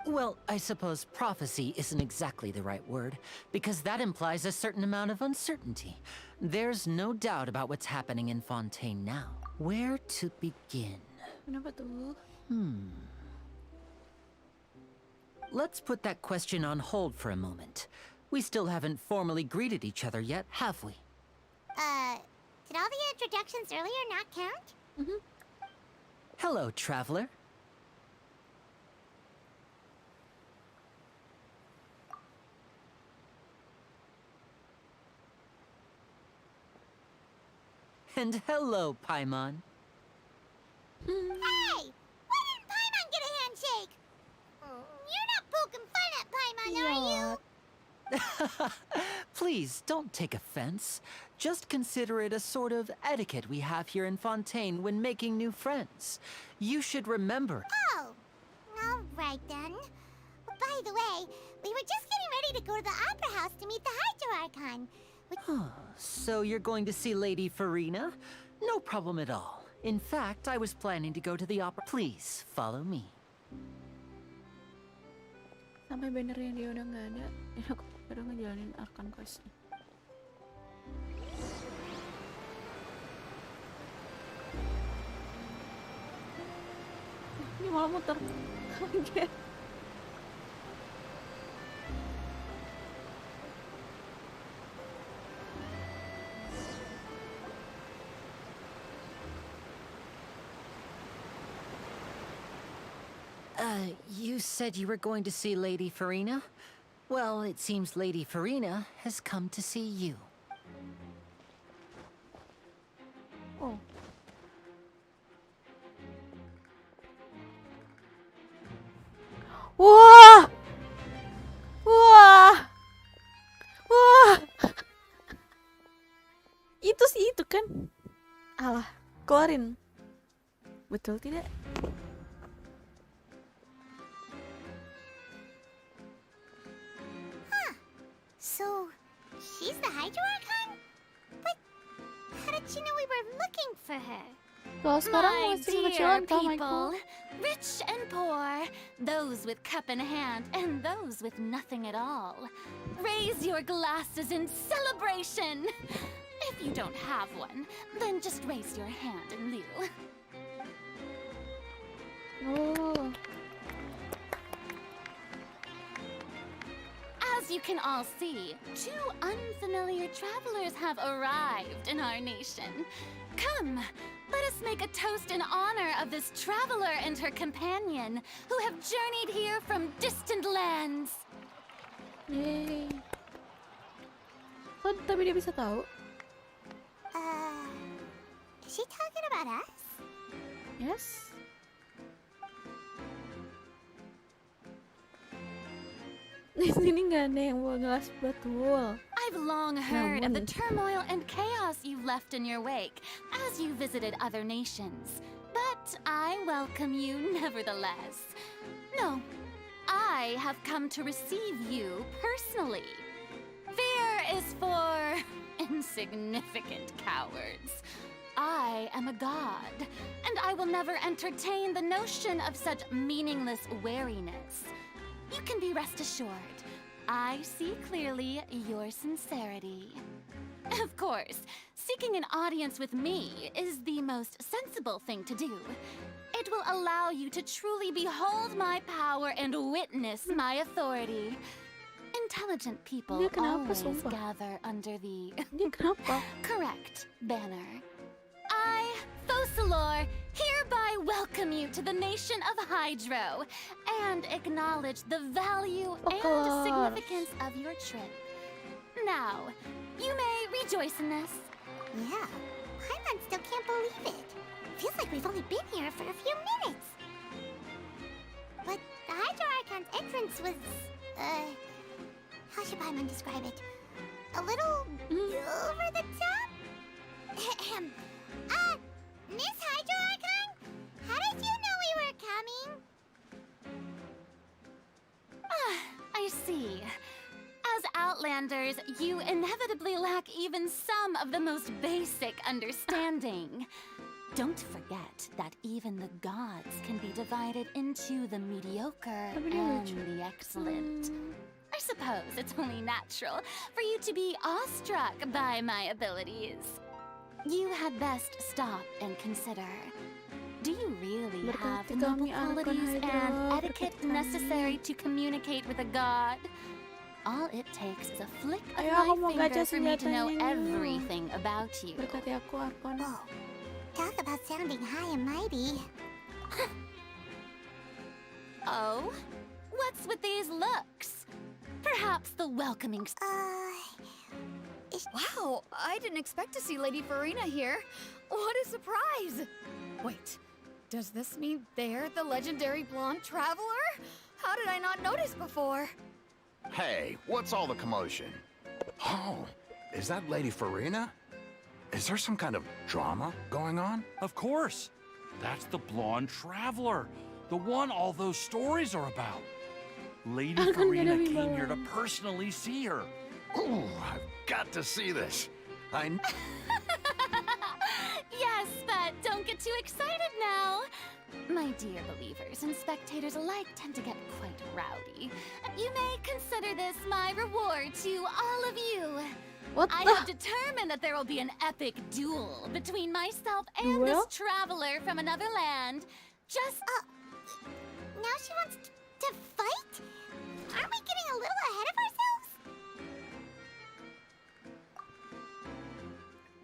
[SPEAKER 8] Well, I suppose prophecy isn't exactly the right word, because that implies a certain amount of uncertainty. There's no doubt about what's happening in Fontaine now. Where to begin?
[SPEAKER 2] Kenapa tuh?
[SPEAKER 8] Let's put that question on hold for a moment. We still haven't formally greeted each other yet, have we?
[SPEAKER 5] Did all the introductions earlier not count?
[SPEAKER 8] Hello, traveler. And hello, Paimon.
[SPEAKER 5] Hey! Why didn't Paimon get a handshake? You're not poking fun at Paimon, are you?
[SPEAKER 8] Please, don't take offense. Just consider it a sort of etiquette we have here in Fontaine when making new friends. You should remember.
[SPEAKER 5] Oh, all right then. By the way, we were just getting ready to go to the Opera House to meet the Hydro Archon.
[SPEAKER 8] So you're going to see Lady Farina? No problem at all. In fact, I was planning to go to the opera. Please, follow me.
[SPEAKER 2] Sampai bannernya dia udah nggak ada, ini aku baru ngejalanin Arcane quest. Ini malah muter. Kaget.
[SPEAKER 8] You said you were going to see Lady Farina? Well, it seems Lady Farina has come to see you.
[SPEAKER 2] Oh. Wah! kan? Alah, keluarin. Betul tidak?
[SPEAKER 5] So, she's the Hydro Archon? But how did she know we were looking for her?
[SPEAKER 2] Kalau sekarang
[SPEAKER 1] My
[SPEAKER 2] masih
[SPEAKER 1] dear
[SPEAKER 2] kecilan kah,
[SPEAKER 1] people,
[SPEAKER 2] Michael?
[SPEAKER 1] rich and poor, those with cup in hand and those with nothing at all. Raise your glasses in celebration. If you don't have one, then just raise your hand in lieu.
[SPEAKER 2] Oh,
[SPEAKER 1] As you can all see, two unfamiliar travelers have arrived in our nation. Come, let us make a toast in honor of this traveler and her companion who have journeyed here from distant lands.
[SPEAKER 2] yay. Kok tapi dia bisa tahu?
[SPEAKER 5] Is she talking about us?
[SPEAKER 2] Yes. Di sini nggak ada yang bawa gelas betul.
[SPEAKER 1] I've long heard of the
[SPEAKER 2] Namun.
[SPEAKER 1] turmoil and chaos you've left in your wake as you visited other nations. But I welcome you nevertheless. No, I have come to receive you personally. Fear is for insignificant cowards. I am a god, and I will never entertain the notion of such meaningless wariness. You can be rest assured, I see clearly your sincerity. Of course, seeking an audience with me is the most sensible thing to do. It will allow you to truly behold my power and witness my authority. Intelligent people
[SPEAKER 2] Dia kenapa,
[SPEAKER 1] always
[SPEAKER 2] sumpah?
[SPEAKER 1] gather under the
[SPEAKER 2] Dia kenapa?
[SPEAKER 1] correct banner. I, Focalor, hereby welcome you to the nation of Hydro and acknowledge the value and
[SPEAKER 2] Focalor.
[SPEAKER 1] significance of your trip. Now, you may rejoice in this.
[SPEAKER 5] Yeah, Paimon still can't believe it. Feels like we've only been here for a few minutes. But the Hydro Archon's entrance was, how should Paimon describe it? A little over the top? Miss Hydro Archon? How did you know we were coming?
[SPEAKER 1] I see. As Outlanders, you inevitably lack even some of the most basic understanding. Don't forget that even the gods can be divided into the mediocre
[SPEAKER 2] Tapi dia
[SPEAKER 1] and
[SPEAKER 2] lucu.
[SPEAKER 1] the excellent. I suppose it's only natural for you to be awestruck by my abilities. You had best stop and consider. Do you really have the
[SPEAKER 2] Berkati
[SPEAKER 1] noble
[SPEAKER 2] kami, Archon
[SPEAKER 1] qualities and
[SPEAKER 2] Hydro,
[SPEAKER 1] etiquette
[SPEAKER 2] berkati kami.
[SPEAKER 1] necessary to communicate with a god? All it takes is a flick of
[SPEAKER 2] Ayo, aku
[SPEAKER 1] my
[SPEAKER 2] mau gacha
[SPEAKER 1] finger for me to know
[SPEAKER 2] senjatanya nih.
[SPEAKER 1] everything about you.
[SPEAKER 2] Berkati aku, Archon.
[SPEAKER 5] Oh, talk about sounding high and mighty.
[SPEAKER 1] Oh? What's with these looks? Perhaps the welcoming... Wow, I didn't expect to see Lady Farina here. What a surprise! Wait, does this mean they're the legendary blonde traveler? How did I not notice before?
[SPEAKER 6] Hey, what's all the commotion? Oh, is that Lady Farina? Is there some kind of drama going on?
[SPEAKER 9] Of course. That's the blonde traveler. The one all those stories are about. Lady
[SPEAKER 2] Akan
[SPEAKER 9] Farina
[SPEAKER 2] gonna be
[SPEAKER 9] came here to
[SPEAKER 2] bawang.
[SPEAKER 9] personally see her.
[SPEAKER 6] Ooh, I've got to see this.
[SPEAKER 1] Yes, but don't get too excited now. My dear believers and spectators alike tend to get quite rowdy. You may consider this my reward to all of you.
[SPEAKER 2] What
[SPEAKER 1] I
[SPEAKER 2] the?
[SPEAKER 1] have determined that there will be an epic duel between myself and
[SPEAKER 2] Duel?
[SPEAKER 1] this traveler from another land. Just
[SPEAKER 5] Now she wants to fight? Aren't we getting a little ahead of ourselves?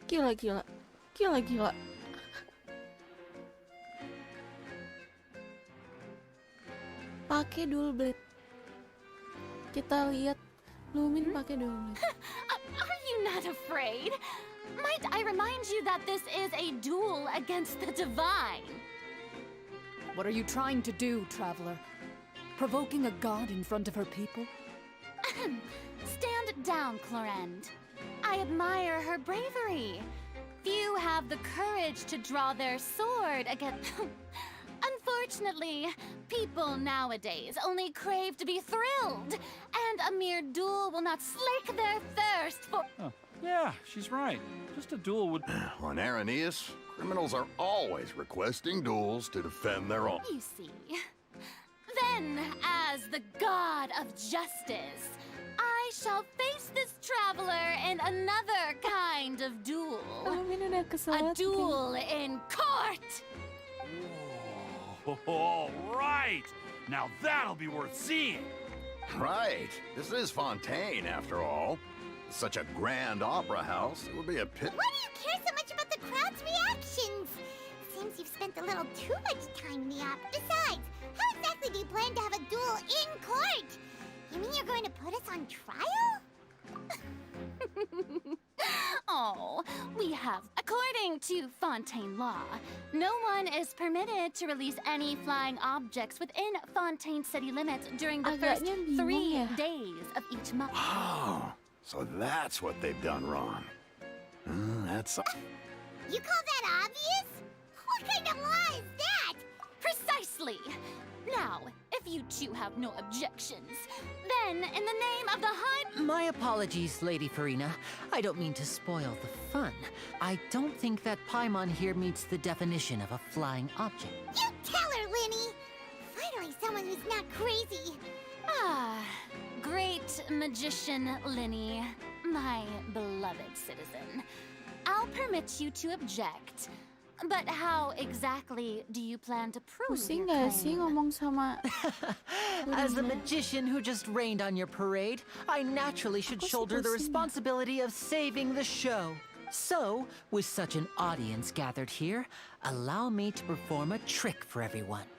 [SPEAKER 2] Gila. Pakai dual blade. Kita lihat Lumin pakai dual blade.
[SPEAKER 1] are you not afraid? Might I remind you that this is a duel against the divine?
[SPEAKER 10] What are you trying to do, traveler? Provoking a god in front of her people?
[SPEAKER 1] Stand down, Clorend. I admire her bravery.
[SPEAKER 11] few have the courage to draw their sword against... Unfortunately, people nowadays only crave to be thrilled, and a mere duel will not slake their thirst for...
[SPEAKER 9] Huh. Yeah, she's right. Just a duel would...
[SPEAKER 6] On Araneus, criminals are always requesting duels to defend their own.
[SPEAKER 11] You see. Then, as the god of justice, I shall face this traveler in another kind of duel. A duel in court!
[SPEAKER 9] All right! Now that'll be worth seeing!
[SPEAKER 6] Right. This is Fontaine, after all. Such a grand opera house, it would be a pit.
[SPEAKER 5] Why do you care so much about the crowd's reactions? Seems you've spent a little too much time in the opera. Besides, how exactly do you plan to have a duel in court? You mean you're going to put us on trial?
[SPEAKER 11] Oh, we have. According to Fontaine law, no one is permitted to release any flying objects within Fontaine city limits during the first 3 days of each month.
[SPEAKER 6] Oh, so that's what they've done wrong. That's...
[SPEAKER 5] You call that obvious? What kind of law is that?
[SPEAKER 11] Precisely! Now, if you two have no objections, then in the name of the High...
[SPEAKER 8] My apologies, Lady Farina. I don't mean to spoil the fun. I don't think that Paimon here meets the definition of a flying object.
[SPEAKER 5] You tell her, Linny! Finally someone who's not crazy.
[SPEAKER 11] Ah, great magician Linny, my beloved citizen. I'll permit you to object. But how exactly do you plan to prove
[SPEAKER 2] Pusing
[SPEAKER 11] your
[SPEAKER 2] gak sih
[SPEAKER 11] claim?
[SPEAKER 2] ngomong sama
[SPEAKER 8] As the magician who just rained on your parade, I naturally should shoulder the responsibility of saving the show. So, with such an audience gathered here, allow me to perform a trick for everyone.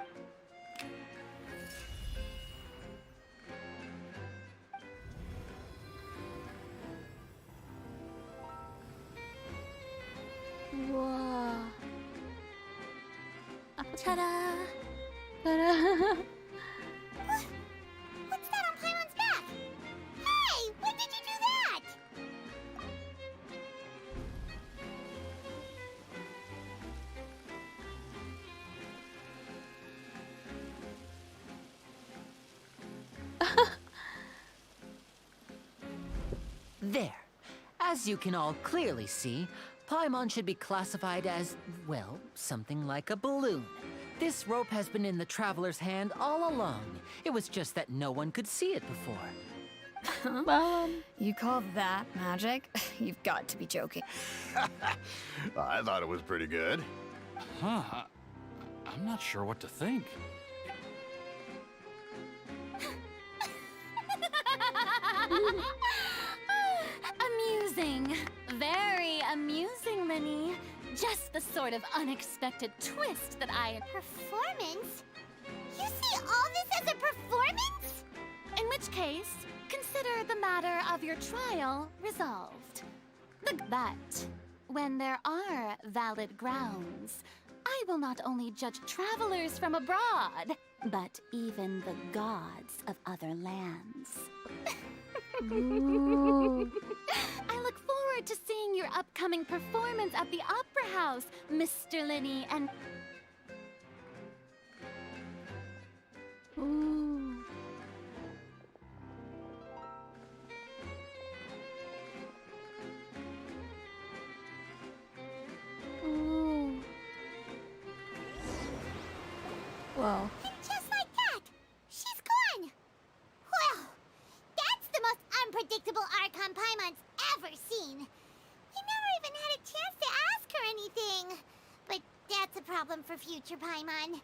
[SPEAKER 2] Wah.
[SPEAKER 5] Ta-da!
[SPEAKER 2] Tada.
[SPEAKER 5] What's that on Paimon's back? Hey! When did you do that?
[SPEAKER 8] There. As you can all clearly see, Paimon should be classified as, well, something like a balloon. This rope has been in the traveler's hand all along. It was just that no one could see it before.
[SPEAKER 2] Balon.
[SPEAKER 1] You call that magic? You've got to be joking.
[SPEAKER 6] I thought it was pretty good.
[SPEAKER 9] Huh. I'm not sure what to think.
[SPEAKER 11] Amusing. Very amusing, Linny. Just the sort of unexpected twist that I...
[SPEAKER 5] Performance? You see all this as a performance?
[SPEAKER 11] In which case, consider the matter of your trial resolved. But when there are valid grounds, I will not only judge travelers from abroad, but even the gods of other lands.
[SPEAKER 2] Ooh.
[SPEAKER 11] I look forward to seeing your upcoming performance at the Opera House, Mr. Linny, and...
[SPEAKER 2] Ooh. Ooh. Wow.
[SPEAKER 5] And just like that, she's gone. Well, that's the most unpredictable Archon Paimon's ever seen. We never even had a chance to ask her anything. But that's a problem for future Paimon.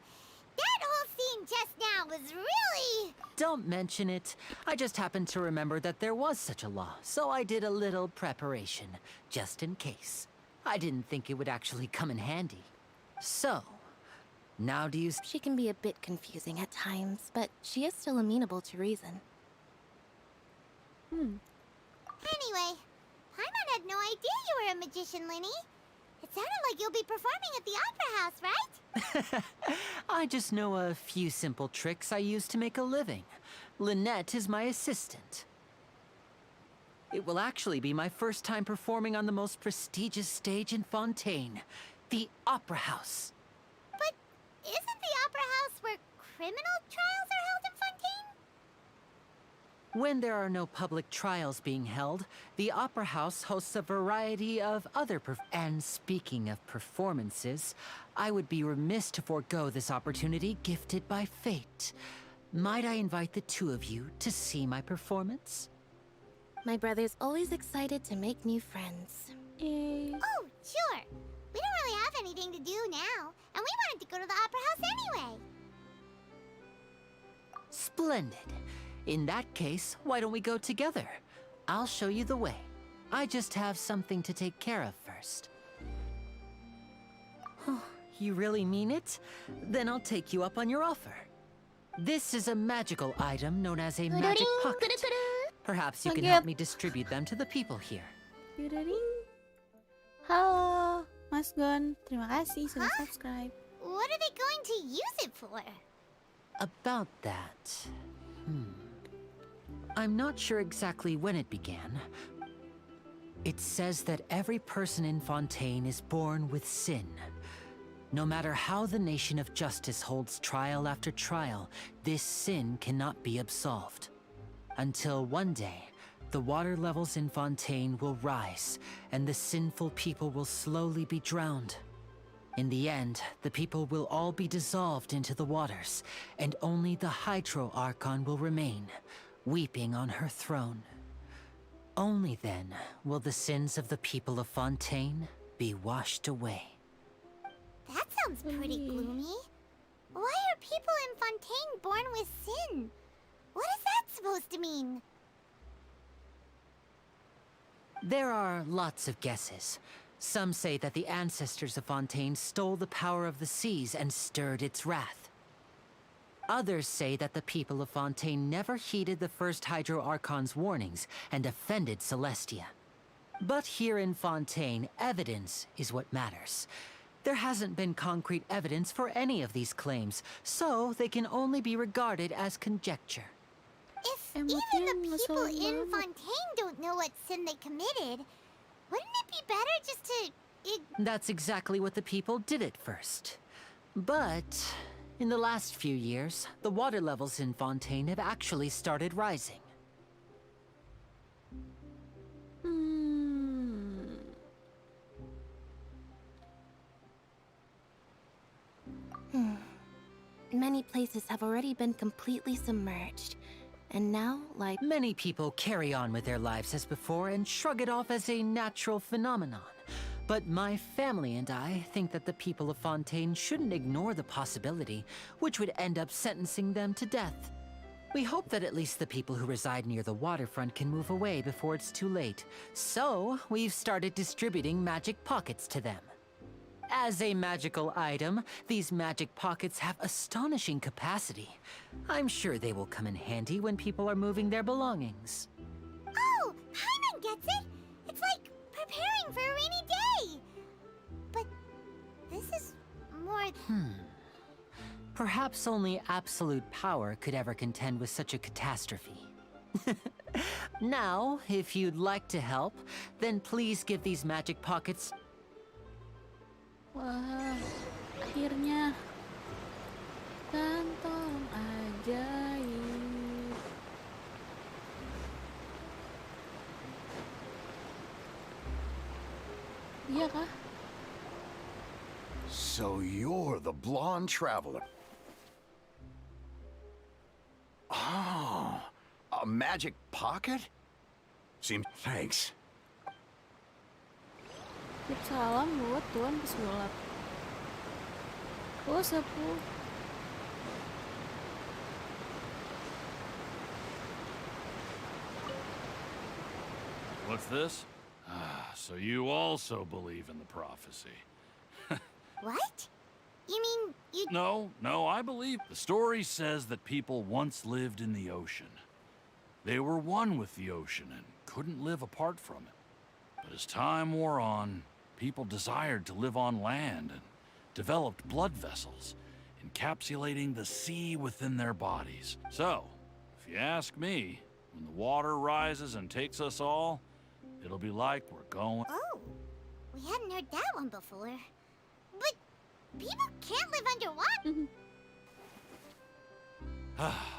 [SPEAKER 5] That whole scene just now was really...
[SPEAKER 8] Don't mention it. I just happened to remember that there was such a law, so I did a little preparation, just in case. I didn't think it would actually come in handy. So, now do you...
[SPEAKER 7] She can be a bit confusing at times, but she is still amenable to reason.
[SPEAKER 5] Anyway, Paimon had no idea you were a magician, Linny. It sounded like you'll be performing at the Opera House, right?
[SPEAKER 8] I just know a few simple tricks I use to make a living. Lynette is my assistant. It will actually be my first time performing on the most prestigious stage in Fontaine, the Opera House.
[SPEAKER 5] But isn't the Opera House where criminal trials are held in Fontaine?
[SPEAKER 8] When there are no public trials being held, the Opera House hosts a variety of other And speaking of performances, I would be remiss to forego this opportunity gifted by fate. Might I invite the two of you to see my performance?
[SPEAKER 7] My brother's always excited to make new friends.
[SPEAKER 2] Yay.
[SPEAKER 5] Oh, sure. We don't really have anything to do now, and we wanted to go to the Opera House anyway.
[SPEAKER 8] Splendid. In that case, why don't we go together? I'll show you the way. I just have something to take care of first. You really mean it? Then I'll take you up on your offer. This is a magical item known as a magic pocket. Perhaps you can help me distribute them to the people here.
[SPEAKER 2] Halo, Mas Gon. Terima kasih sudah subscribe.
[SPEAKER 5] What are they going to use it for?
[SPEAKER 8] About that... I'm not sure exactly when it began. It says that every person in Fontaine is born with sin. No matter how the nation of justice holds trial after trial, this sin cannot be absolved. Until one day, the water levels in Fontaine will rise, and the sinful people will slowly be drowned. In the end, the people will all be dissolved into the waters, and only the Hydro Archon will remain, weeping on her throne. Only then will the sins of the people of Fontaine be washed away.
[SPEAKER 5] That sounds pretty gloomy. Why are people in Fontaine born with sin? What is that supposed to mean?
[SPEAKER 8] There are lots of guesses. Some say that the ancestors of Fontaine stole the power of the seas and stirred its wrath. Others say that the people of Fontaine never heeded the first Hydro Archon's warnings and offended Celestia. But here in Fontaine, evidence is what matters. There hasn't been concrete evidence for any of these claims, so they can only be regarded as conjecture.
[SPEAKER 5] If even the people in Fontaine don't know what sin they committed, wouldn't it be better just to...
[SPEAKER 8] That's exactly what the people did at first. But in the last few years, the water levels in Fontaine have actually started rising.
[SPEAKER 7] Many places have already been completely submerged. And now, like...
[SPEAKER 8] Many people carry on with their lives as before and shrug it off as a natural phenomenon. But my family and I think that the people of Fontaine shouldn't ignore the possibility, which would end up sentencing them to death. We hope that at least the people who reside near the waterfront can move away before it's too late. So, we've started distributing magic pockets to them. As a magical item, these magic pockets have astonishing capacity. I'm sure they will come in handy when people are moving their belongings.
[SPEAKER 5] Oh, Paimon gets it! It's like preparing for a rainy day! But this is more...
[SPEAKER 8] Perhaps only absolute power could ever contend with such a catastrophe. Now, if you'd like to help, then please give these magic pockets...
[SPEAKER 2] Wah, akhirnya kantong ajaib. Iya kah?
[SPEAKER 6] So you're the blonde traveler. Oh, a magic pocket? Thanks.
[SPEAKER 2] Tip salam buat Tuan Pesulap. Oh, sapu.
[SPEAKER 9] What's this? So you also believe in the prophecy.
[SPEAKER 5] What? You mean you...
[SPEAKER 9] No, I believe. The story says that people once lived in the ocean. They were one with the ocean and couldn't live apart from it. But as time wore on, people desired to live on land and developed blood vessels, encapsulating the sea within their bodies. So, if you ask me, When the water rises and takes us all, it'll be like we're going...
[SPEAKER 5] Oh, we hadn't heard that one before. But people can't live underwater.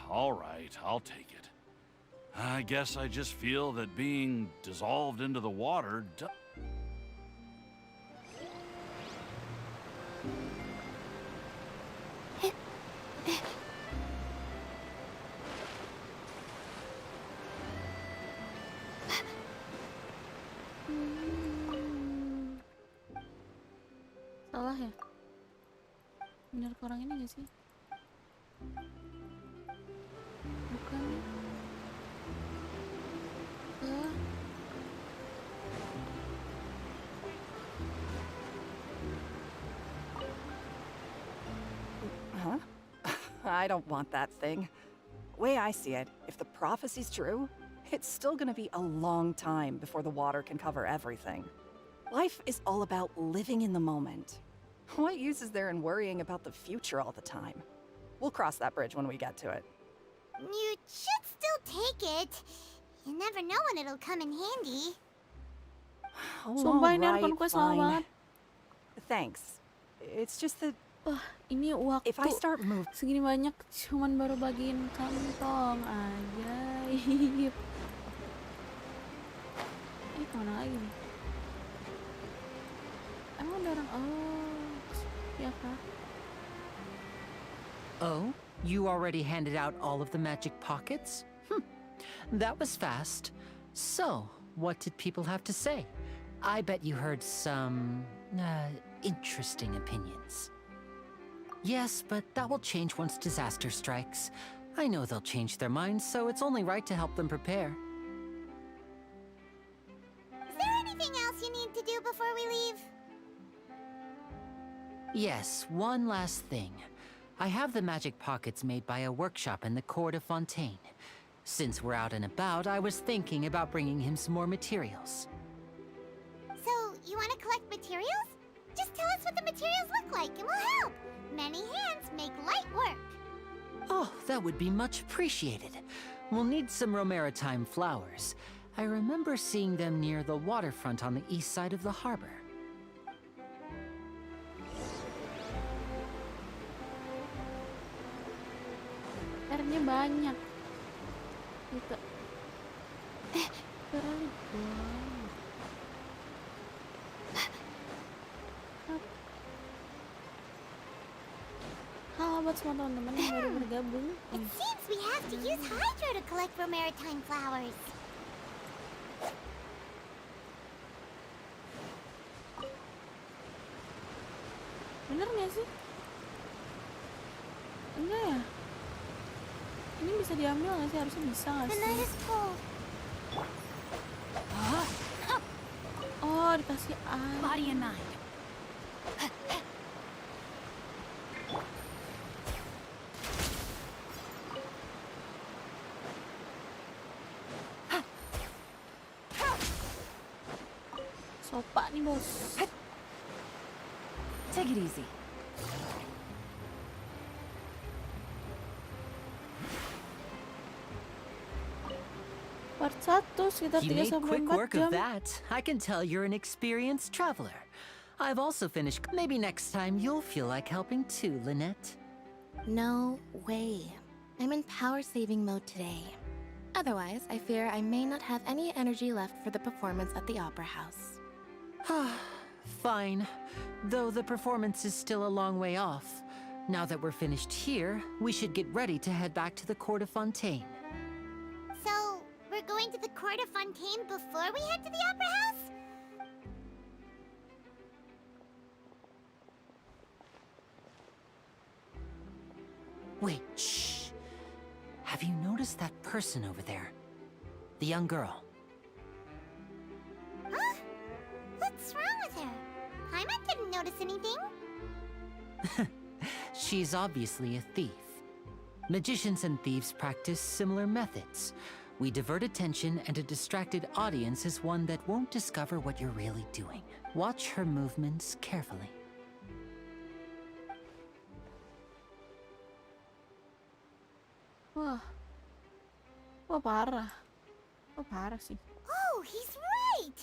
[SPEAKER 9] All right, I'll take it. I guess I just feel that being dissolved into the water
[SPEAKER 2] Salah ya? Bener ke orang ini gak sih? Bukan.
[SPEAKER 12] Huh? I don't want that thing. Way I see it, if the prophecy's true, it's still gonna be a long time before the water can cover everything. Life is all about living in the moment. What use is there in worrying about the future all the time? We'll cross that bridge when we get to it.
[SPEAKER 5] You should still take it. You never know when it'll come in handy.
[SPEAKER 2] Sumpah ini handphone gue sama banget.
[SPEAKER 12] Thanks. It's just that
[SPEAKER 2] ini waktu
[SPEAKER 12] if I start moving
[SPEAKER 2] segini banyak cuman baru bagiin kantong ajaib. Ini kemana lagi nih? Emang ada orang? Ya kah?
[SPEAKER 8] Oh, you already handed out all of the magic pockets? That was fast. So, what did people have to say? I bet you heard some interesting opinions. Yes, but that will change once disaster strikes. I know they'll change their minds, so it's only right to help them prepare.
[SPEAKER 5] Is there anything else you need to do before we leave?
[SPEAKER 8] Yes, one last thing. I have the magic pockets made by a workshop in the court of Fontaine. Since we're out and about, I was thinking about bringing him some more materials.
[SPEAKER 5] So, you want to collect materials? Just tell us what the materials look like and we'll help. Many hands make light work.
[SPEAKER 8] Oh, that would be much appreciated. We'll need some Romaritime flowers. I remember seeing them near the waterfront on the east side of the harbor.
[SPEAKER 2] Airnya banyak. Gitu. Keren banget. Halo buat semua teman-teman yang baru bergabung.
[SPEAKER 5] It seems we have to use Hydro to collect Romaritime flowers.
[SPEAKER 2] Bener gak sih? Enggak ya? Ini bisa diambil gak sih? Harusnya bisa gak
[SPEAKER 5] The
[SPEAKER 2] sih?
[SPEAKER 5] night is cold.
[SPEAKER 2] Oh, dikasih air.
[SPEAKER 10] Body and mind.
[SPEAKER 2] Sopak nih bos.
[SPEAKER 12] take it easy.
[SPEAKER 2] Part 1 sekitar
[SPEAKER 8] You
[SPEAKER 2] 3
[SPEAKER 8] made
[SPEAKER 2] sampai
[SPEAKER 8] quick
[SPEAKER 2] 4
[SPEAKER 8] work
[SPEAKER 2] jam.
[SPEAKER 8] of that. I can tell you're an experienced traveler. I've also finished. Maybe next time you'll feel like helping too, Lynette.
[SPEAKER 7] No way. I'm in power-saving mode today. Otherwise, I fear I may not have any energy left for the performance at the Opera House.
[SPEAKER 8] Fine. Though the performance is still a long way off. Now that we're finished here, we should get ready to head back to the Court of Fontaine.
[SPEAKER 5] So, we're going to the Court of Fontaine before we head to the Opera House?
[SPEAKER 8] Wait, shh. Have you noticed that person over there? The young girl.
[SPEAKER 5] Huh? What's wrong with her? Paimon didn't notice anything.
[SPEAKER 8] She's obviously a thief. Magicians and thieves practice similar methods. We divert attention, and a distracted audience is one that won't discover what you're really doing. Watch her movements carefully.
[SPEAKER 2] Wah. Wah, parah. Oh, parah sih.
[SPEAKER 5] Oh, he's right!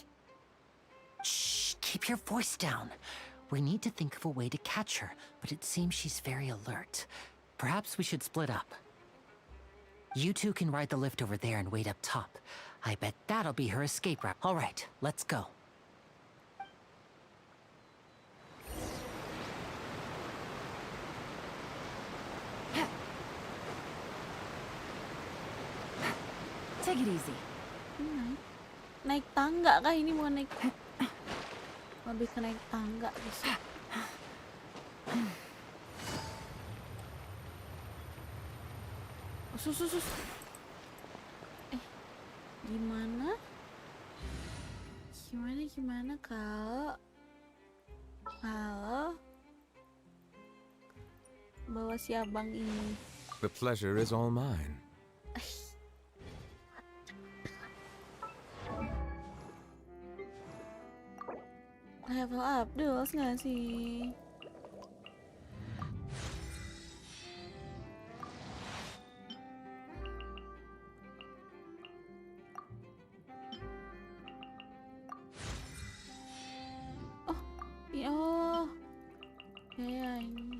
[SPEAKER 8] Shh, keep your voice down. We need to think of a way to catch her, but it seems she's very alert. Perhaps we should split up. You two can ride the lift over there and wait up top. I bet that'll be her escape route. All right, let's go.
[SPEAKER 10] Take it easy.
[SPEAKER 2] Naik tangga kah ini? Bukan naik. Lebih ke naik tangga bisa. Sus. Gimana? Gimana kalau bawa si abang ini?
[SPEAKER 3] The pleasure is all mine.
[SPEAKER 2] Level up Duels nggak sih? Ya ini.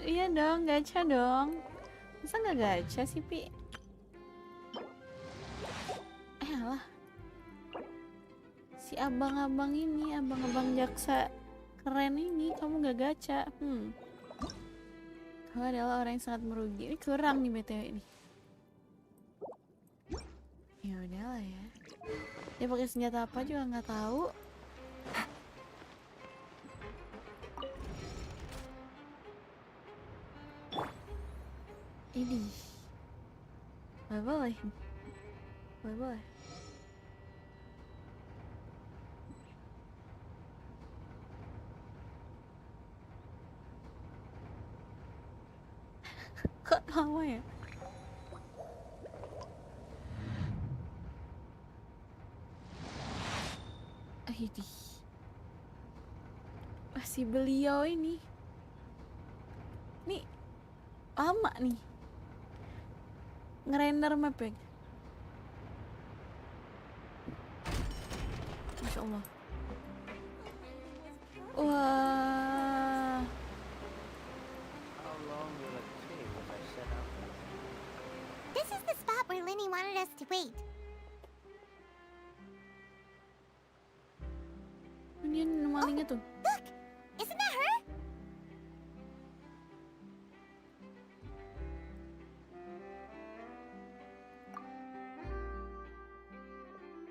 [SPEAKER 2] Iya dong, gacha dong. Masa nggak gacha sih, Pi? Alah. Si abang-abang ini, abang-abang jaksa keren ini, kamu nggak gacha. Kau adalah orang yang sangat merugi. Ini kurang nih BTW ini. Ya udahlah ya. Dia pakai senjata apa juga nggak tahu. Ini boleh. Kok lama ya? Ini masih beliau ini. Nih lama nih. Ngerender map ya. Masya Allah. Wah.
[SPEAKER 5] This is the spot where Linny wanted us to wait.
[SPEAKER 2] Ini malingnya tuh.
[SPEAKER 5] Look! Isn't that her?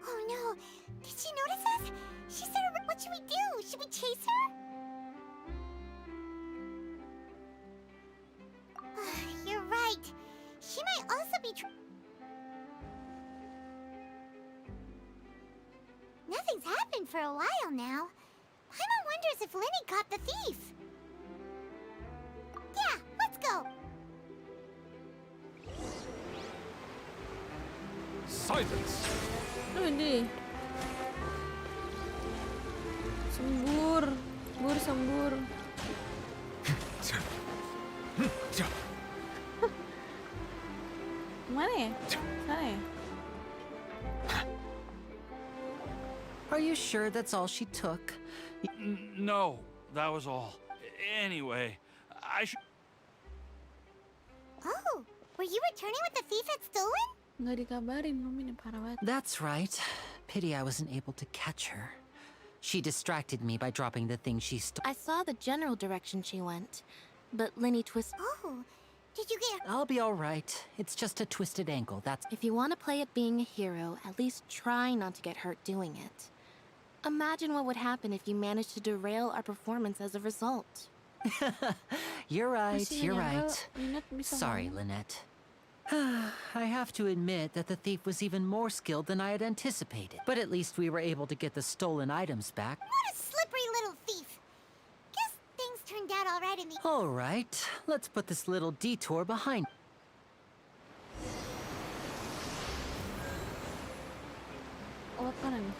[SPEAKER 5] Oh no! Did she notice us? She said, what should we do? Should we chase her? You're right. She might also be Nothing's happened for a while now. Paimon wonders if Linny caught the thief. Yeah, let's go.
[SPEAKER 3] Silence!
[SPEAKER 2] Ini. Sembur. Mana ya? Sana ya?
[SPEAKER 8] Are you sure that's all she took?
[SPEAKER 9] No, that was all. Anyway, I should...
[SPEAKER 5] Oh, were you returning what the thief had stolen?
[SPEAKER 2] Nggak dikabarin, Mami, parah banget.
[SPEAKER 8] That's right. Pity I wasn't able to catch her. She distracted me by dropping the thing she stole.
[SPEAKER 7] I saw the general direction she went, but Linny twisted.
[SPEAKER 5] Oh, did you get...
[SPEAKER 8] I'll be all right. It's just a twisted ankle, that's...
[SPEAKER 7] If you want to play at being a hero, at least try not to get hurt doing it. Imagine what would happen if you managed to derail our performance as a result.
[SPEAKER 8] You're right,
[SPEAKER 2] Masih
[SPEAKER 8] you're
[SPEAKER 2] nggak
[SPEAKER 8] right.
[SPEAKER 2] nyangka Lynette bisa
[SPEAKER 8] Sorry,
[SPEAKER 2] ngomong.
[SPEAKER 8] Lynette. I have to admit that the thief was even more skilled than I had anticipated. But at least we were able to get the stolen items back.
[SPEAKER 5] What a slippery little thief. Guess out all right in the...
[SPEAKER 8] All right, let's put this little detour behind.
[SPEAKER 2] Oh, apa nih?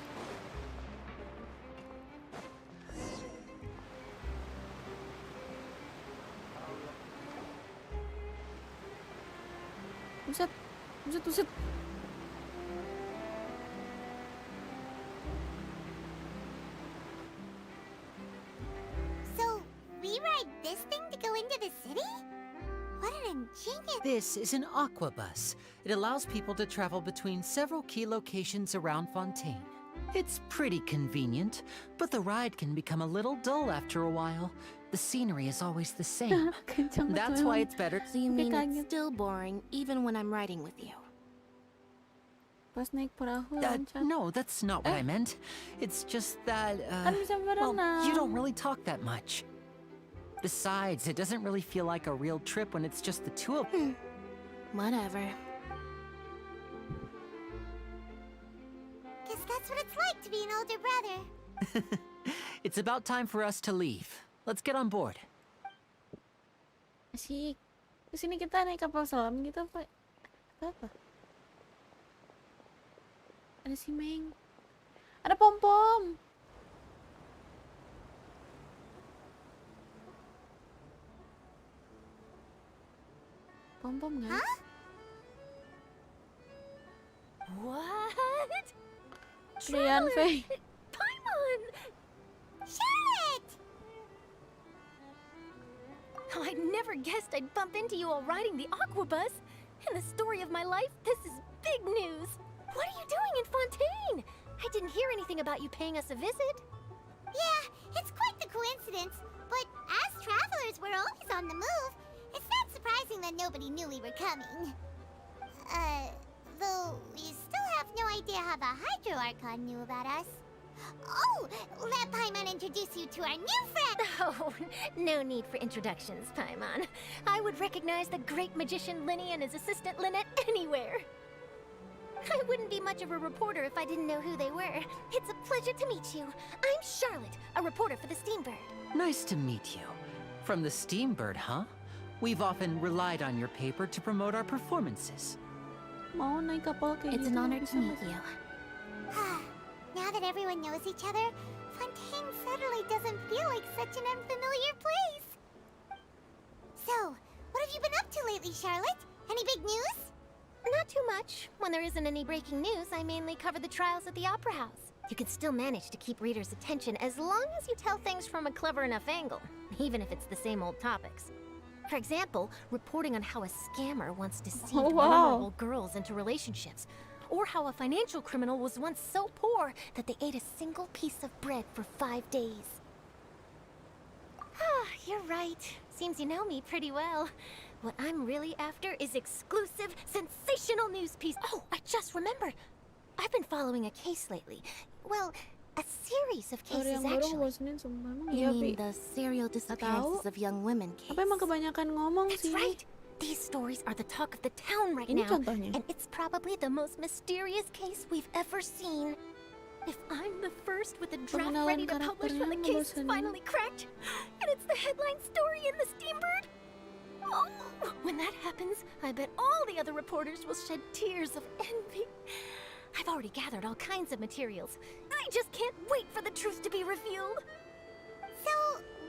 [SPEAKER 2] Buset, buset, buset.
[SPEAKER 5] So, we ride this thing to go into the city? What an ingenious...
[SPEAKER 8] This is an aqua bus. It allows people to travel between several key locations around Fontaine. It's pretty convenient, but the ride can become a little dull after a while. The scenery is always the same. That's why it's better.
[SPEAKER 7] So you mean it's still boring even when I'm riding with you?
[SPEAKER 2] Pas naik perahu loncat.
[SPEAKER 8] No, that's not what I meant. It's just that,
[SPEAKER 2] Kan bisa
[SPEAKER 8] well, you
[SPEAKER 2] berenang.
[SPEAKER 8] don't really talk that much. Besides, it doesn't really feel like a real trip when it's just the two of them.
[SPEAKER 7] Whatever.
[SPEAKER 5] Guess that's what it's like to be an older brother.
[SPEAKER 8] It's about time for us to leave. Let's get on board.
[SPEAKER 2] Asik. Kesini kita naik kapal selam gitu apa? Apa? Ada si Meng. Ada pom-pom. Pom-pom guys.
[SPEAKER 5] Huh?
[SPEAKER 11] What?
[SPEAKER 2] Rian Fei.
[SPEAKER 11] Paimon!
[SPEAKER 5] Charlotte!
[SPEAKER 11] Oh, I never guessed I'd bump into you while riding the aqua bus. In the story of my life, this is big news. What are you doing in Fontaine? I didn't hear anything about you paying us a visit.
[SPEAKER 5] Yeah, it's quite the coincidence. But as travelers, we're always on the move. It's not surprising that nobody knew we were coming. Though we still have no idea how the Hydro Archon knew about us. Oh, let Paimon introduce you to our new friend!
[SPEAKER 11] Oh, no need for introductions, Paimon. I would recognize the great magician Linny and his assistant Lynette anywhere. I wouldn't be much of a reporter if I didn't know who they were. It's a pleasure to meet you. I'm Charlotte, a reporter for the Steambird.
[SPEAKER 8] Nice to meet you. From the Steambird, huh? We've often relied on your paper to promote our performances.
[SPEAKER 2] Mau naik kapal kayak
[SPEAKER 7] It's
[SPEAKER 2] gitu,
[SPEAKER 7] an honor
[SPEAKER 2] bisa
[SPEAKER 7] to meet
[SPEAKER 2] nggak?
[SPEAKER 7] you.
[SPEAKER 5] Now that everyone knows each other, Fontaine suddenly doesn't feel like such an unfamiliar place. So, what have you been up to lately, Charlotte? Any big news?
[SPEAKER 11] Not too much. When there isn't any breaking news, I mainly cover the trials at the Opera House. You can still manage to keep readers' attention as long as you tell things from a clever enough angle, even if it's the same old topics. For example, reporting on how a scammer once deceived vulnerable girls into relationships, or how a financial criminal was once so poor that they ate a single piece of bread for 5 days. Ah, you're right. Seems you know me pretty well. What I'm really after is exclusive, sensational news piece. Oh, I just remembered. I've been following a case lately. Well, a series of cases
[SPEAKER 2] yang baru
[SPEAKER 11] actually.
[SPEAKER 2] bosenin sumpah. Emang
[SPEAKER 7] You
[SPEAKER 2] iya,
[SPEAKER 7] mean
[SPEAKER 2] Pi?
[SPEAKER 7] the serial disappearances of young women case?
[SPEAKER 2] Apa emang kebanyakan ngomong
[SPEAKER 11] That's
[SPEAKER 2] sih?
[SPEAKER 11] right. These stories are the talk of the town right
[SPEAKER 2] Ini
[SPEAKER 11] now.
[SPEAKER 2] contohnya.
[SPEAKER 11] And it's probably the most mysterious case we've ever seen. If I'm the first with a draft
[SPEAKER 2] Pengenalan
[SPEAKER 11] ready to publish when the
[SPEAKER 2] karakternya
[SPEAKER 11] case is
[SPEAKER 2] ngebosenin.
[SPEAKER 11] finally cracked, and it's the headline story in the Steambird, oh, when that happens, I bet all the other reporters will shed tears of envy. I've already gathered all kinds of materials. I just can't wait for the truth to be revealed.
[SPEAKER 5] So,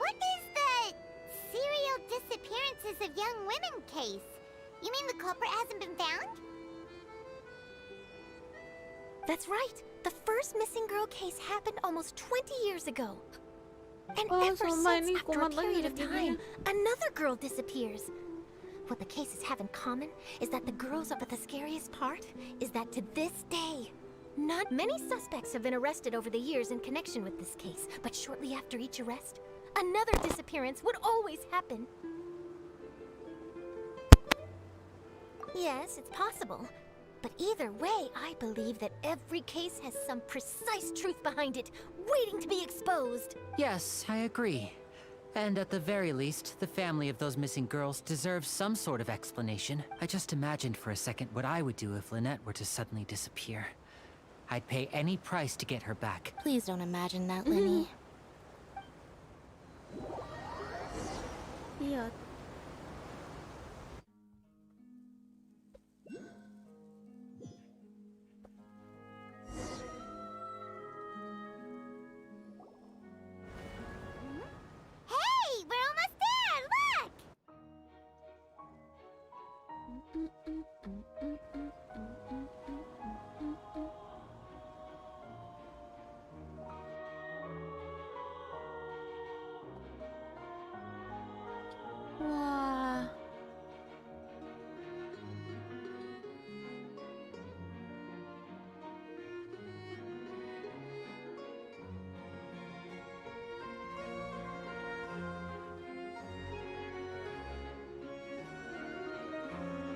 [SPEAKER 5] what is the serial disappearances of young women case? You mean the culprit hasn't been found?
[SPEAKER 11] That's right. The first missing girl case happened almost 20 years ago. And
[SPEAKER 2] Oh,
[SPEAKER 11] ever
[SPEAKER 2] sama
[SPEAKER 11] since,
[SPEAKER 2] ini
[SPEAKER 11] after a
[SPEAKER 2] kumat lagi
[SPEAKER 11] period of
[SPEAKER 2] jadinya.
[SPEAKER 11] time, another girl disappears. What the cases have in common is that the girls are the scariest part is that to this day, not many suspects have been arrested over the years in connection with this case, but shortly after each arrest, another disappearance would always happen. Yes, it's possible. But either way, I believe that every case has some precise truth behind it, waiting to be exposed.
[SPEAKER 8] Yes, I agree. And at the very least, the family of those missing girls deserves some sort of explanation. I just imagined for a second what I would do if Lynette were to suddenly disappear. I'd pay any price to get her back.
[SPEAKER 7] Please don't imagine that, Linny.
[SPEAKER 2] lihat.
[SPEAKER 5] Hey, we're almost there! Look!
[SPEAKER 2] Wah.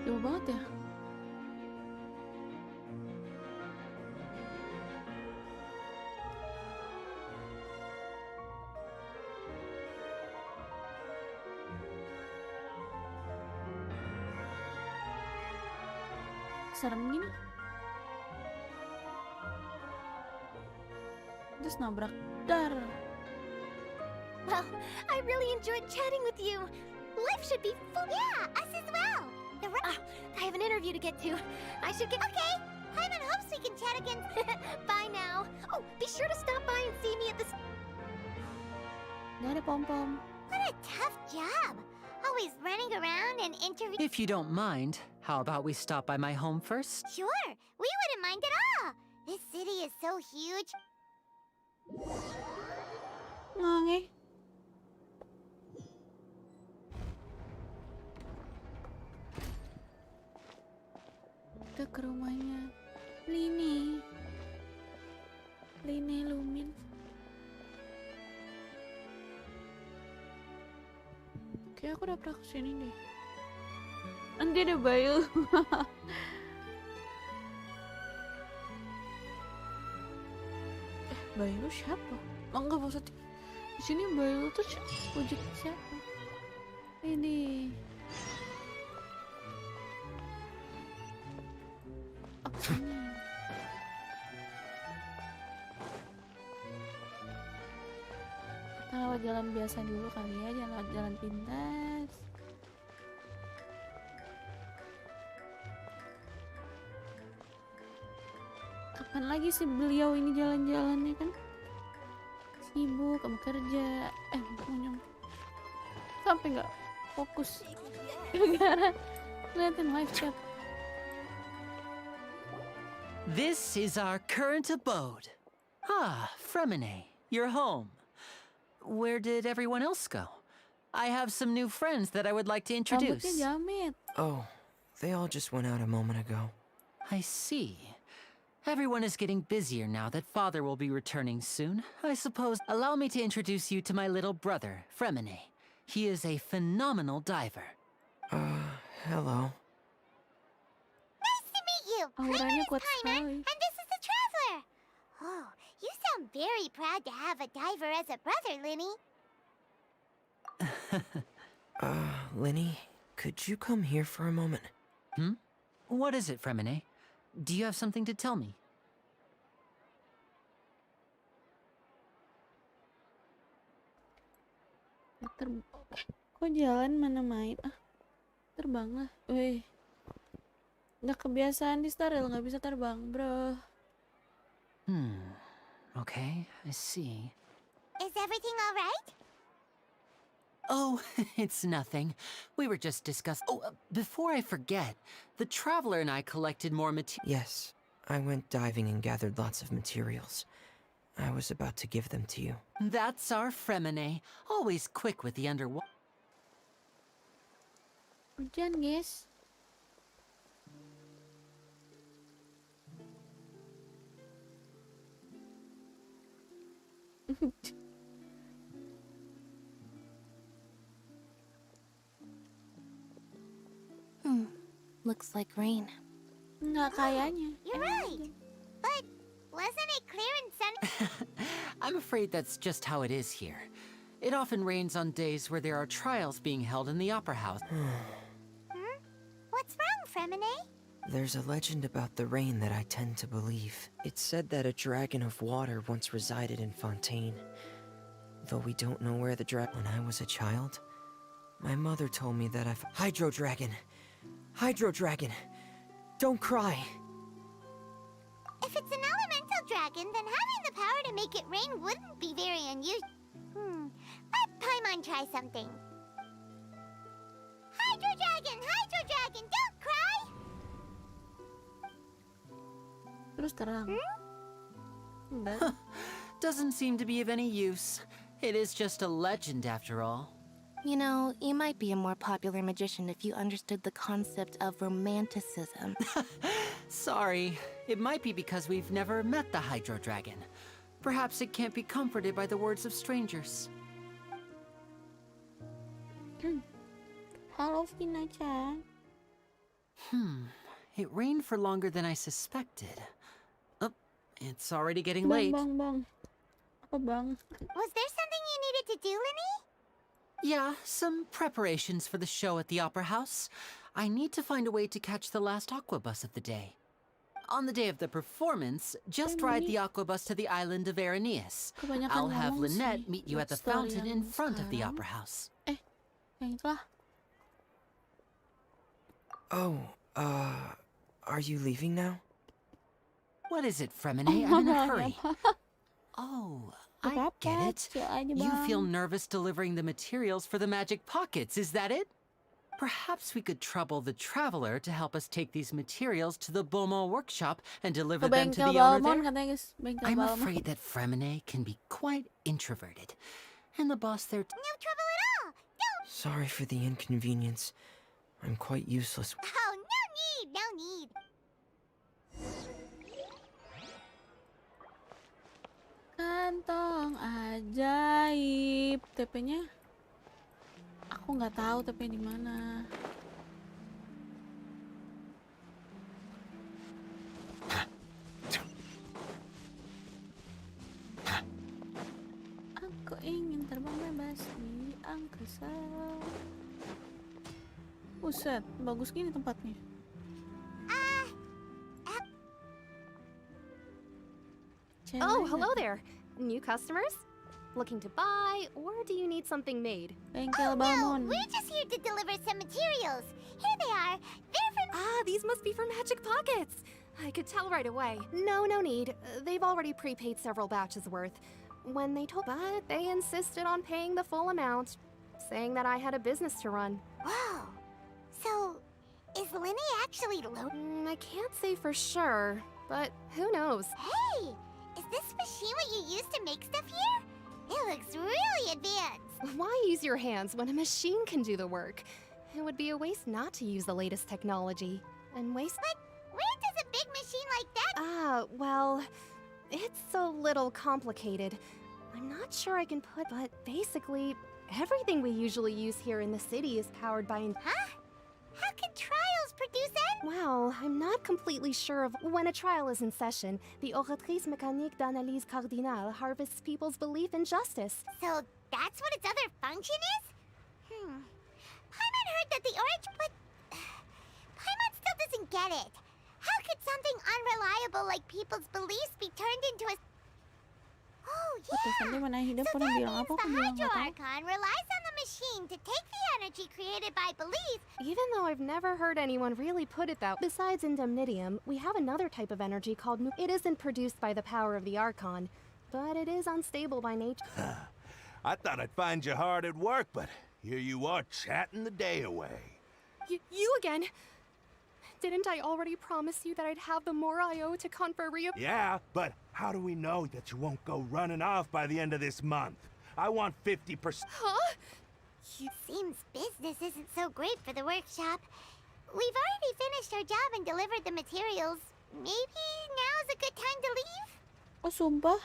[SPEAKER 2] Jauh banget ya. Serem gini. Terus nabrak dar.
[SPEAKER 5] Well, I really enjoyed chatting with you. Life should be full. Yeah, us as well. I have an interview to get to. I should get. Okay. Paimon hopes we can chat again. Bye now. Oh, be sure to stop by and see me at the.
[SPEAKER 2] Gak ada pom-pom.
[SPEAKER 5] What a tough job. Always running around and interviewing.
[SPEAKER 8] If you don't mind, how about we stop by my home first?
[SPEAKER 5] Sure, we wouldn't mind at all. This city is so huge.
[SPEAKER 2] Nge. Kita ke rumahnya Lini Lumin. Kayak aku udah pernah kesini deh. Nanti ada Bayu. Bayu siapa? Oh enggak, maksudnya di sini Bayu tuh wujud siapa? Ini. Kita lewat jalan biasa dulu kali ya, jangan lewat jalan pintas. Kapan lagi sih beliau ini jalan-jalannya kan? Sibuk, kamu kerja. Mau sampai nggak fokus gara-gara liatin live chat.
[SPEAKER 8] This is our current abode. Ah, Fremine, you're home. Where did everyone else go? I have some new friends that I would like to introduce.
[SPEAKER 2] Rambutnya jamit.
[SPEAKER 13] Oh, they all just went out a moment ago.
[SPEAKER 8] I see. Everyone is getting busier now that Father will be returning soon. I suppose. Allow me to introduce you to my little brother, Fremine. He is a phenomenal diver.
[SPEAKER 13] Hello.
[SPEAKER 5] Nice to meet you. My
[SPEAKER 2] Auranya
[SPEAKER 5] name is
[SPEAKER 2] kuat
[SPEAKER 5] Paimon,
[SPEAKER 2] sekali.
[SPEAKER 5] and this is the Traveler. Oh, you sound very proud to have a diver as a brother, Linny.
[SPEAKER 13] Linny, could you come here for a moment?
[SPEAKER 8] What is it, Fremine? Do you have something to tell me?
[SPEAKER 2] Kok jalan mana main? Terbang lah. Wih. Nggak kebiasaan di Starel, nggak bisa terbang, bro.
[SPEAKER 8] Okay, I see.
[SPEAKER 5] Is everything all right?
[SPEAKER 8] Oh, it's nothing. We were just discussing. Oh, before I forget, the Traveler and I collected more material.
[SPEAKER 13] Yes, I went diving and gathered lots of materials. I was about to give them to you.
[SPEAKER 8] That's our Fremine, always quick with the underwater.
[SPEAKER 2] Hujan, guys.
[SPEAKER 7] Looks like rain.
[SPEAKER 2] Nggak kayaknya.
[SPEAKER 5] You're right. But wasn't it clear and sunny?
[SPEAKER 8] I'm afraid that's just how it is here. It often rains on days where there are trials being held in the Opera House.
[SPEAKER 5] What's wrong, Fremine?
[SPEAKER 13] There's a legend about the rain that I tend to believe. It's said that a dragon of water once resided in Fontaine. Though we don't know where the dragon... When I was a child, My mother told me that I've... Hydro Dragon! Hydro Dragon! Don't cry!
[SPEAKER 5] If it's an elemental dragon, then having the power to make it rain wouldn't be very unusual. Let Paimon try something. Hydro Dragon, don't cry!
[SPEAKER 2] Terus terang.
[SPEAKER 8] Doesn't seem to be of any use. It is just a legend after all.
[SPEAKER 7] You know, you might be a more popular magician if you understood the concept of romanticism.
[SPEAKER 8] Sorry. It might be because we've never met the Hydro Dragon. Perhaps it can't be comforted by the words of strangers.
[SPEAKER 2] Halo Vina-chan.
[SPEAKER 8] It rained for longer than I suspected. Oh, it's already getting late.
[SPEAKER 2] Bang. Apa bang?
[SPEAKER 5] Was there something you needed to do, Linny?
[SPEAKER 8] Yeah, some preparations for the show at the Opera House. I need to find a way to catch the last aqua bus of the day. On the day of the performance, just ride the aqua bus to the island of Aeneas. I'll have Lynette meet you at the fountain in front of the Opera House.
[SPEAKER 2] Yang itu lah.
[SPEAKER 13] Oh, are you leaving now?
[SPEAKER 8] What is it, Fremine? I'm in a hurry. Oh, I get it. You feel nervous delivering the materials for the magic pockets, is that it? Perhaps we could trouble the traveler to help us take these materials to the Beaumont workshop and deliver them to the owner there. I'm afraid that Fremine can be quite introverted. And the boss there...
[SPEAKER 5] No trouble at all! Don't...
[SPEAKER 13] Sorry for the inconvenience. I'm quite useless.
[SPEAKER 5] Oh, no need!
[SPEAKER 2] Kantong ajaib. TP-nya? Aku nggak tahu TP di mana. Aku ingin terbang bebas di angkasa. Buset, bagus gini tempatnya.
[SPEAKER 14] Oh, hello there. New customers? Looking to buy, or do you need something made?
[SPEAKER 5] Oh no, we're just here to deliver some materials. Here they are. They're from...
[SPEAKER 14] Ah, these must be from Magic Pockets. I could tell right away. No need. They've already prepaid several batches worth. When they told... But they insisted on paying the full amount, saying that I had a business to run.
[SPEAKER 5] Whoa. So, is Linny actually low?
[SPEAKER 14] I can't say for sure, but who knows?
[SPEAKER 5] Hey! Is this machine what you use to make stuff here? It looks really advanced.
[SPEAKER 14] Why use your hands when a machine can do the work? It would be a waste not to use the latest technology. And waste...
[SPEAKER 5] But where does a big machine like that...
[SPEAKER 14] Well... It's a little complicated. I'm not sure I can put... But basically, everything we usually use here in the city is powered by...
[SPEAKER 5] Huh? How can trials produce it?
[SPEAKER 14] Well, I'm not completely sure of... When a trial is in session, the Oratrice Mécanique d'Analyse Cardinale harvests people's belief in justice.
[SPEAKER 5] So that's what its other function is? Paimon heard that the origin... But... Paimon still doesn't get it. How could something unreliable like people's beliefs be turned into a... Oh, yeah! So that means the Hydro Arcana relies on the machine to take the energy created by belief.
[SPEAKER 14] Even though I've never heard anyone really put it that way. Besides indemnitium, we have another type of energy called It isn't produced by the power of the Archon, but it is unstable by nature.
[SPEAKER 15] I thought I'd find you hard at work, but here you are chatting the day away.
[SPEAKER 14] You again? Didn't I already promise you that I'd have the more I owe to Conferria?
[SPEAKER 15] Yeah, but how do we know that you won't go running off by the end of this month? I want 50%.
[SPEAKER 14] Huh?
[SPEAKER 5] It seems business isn't so great for the workshop. We've already finished our job and delivered the materials. Maybe now's a good time to leave?
[SPEAKER 2] Oh, sumpah.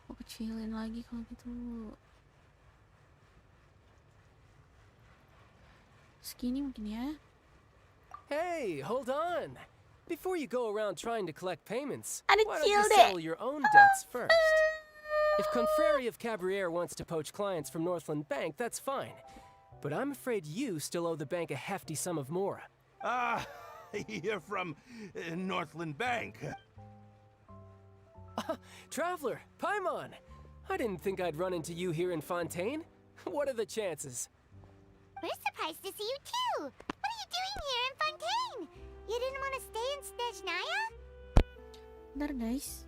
[SPEAKER 2] Aku kecilin lagi kalau gitu. Skinny mungkin ya.
[SPEAKER 16] Hey, hold on. Before you go around trying to collect payments,
[SPEAKER 2] Ada
[SPEAKER 16] why don't you
[SPEAKER 2] Childe.
[SPEAKER 16] settle your own debts first? If Confreri of Cabriere wants to poach clients from Northland Bank, that's fine. But I'm afraid you still owe the bank a hefty sum of mora.
[SPEAKER 15] You're from Northland Bank.
[SPEAKER 16] Traveler, Paimon! I didn't think I'd run into you here in Fontaine. What are the chances?
[SPEAKER 5] We're surprised to see you too. What are you doing here in Fontaine? You didn't want to stay in Snezhnaya?
[SPEAKER 2] Bentar guys.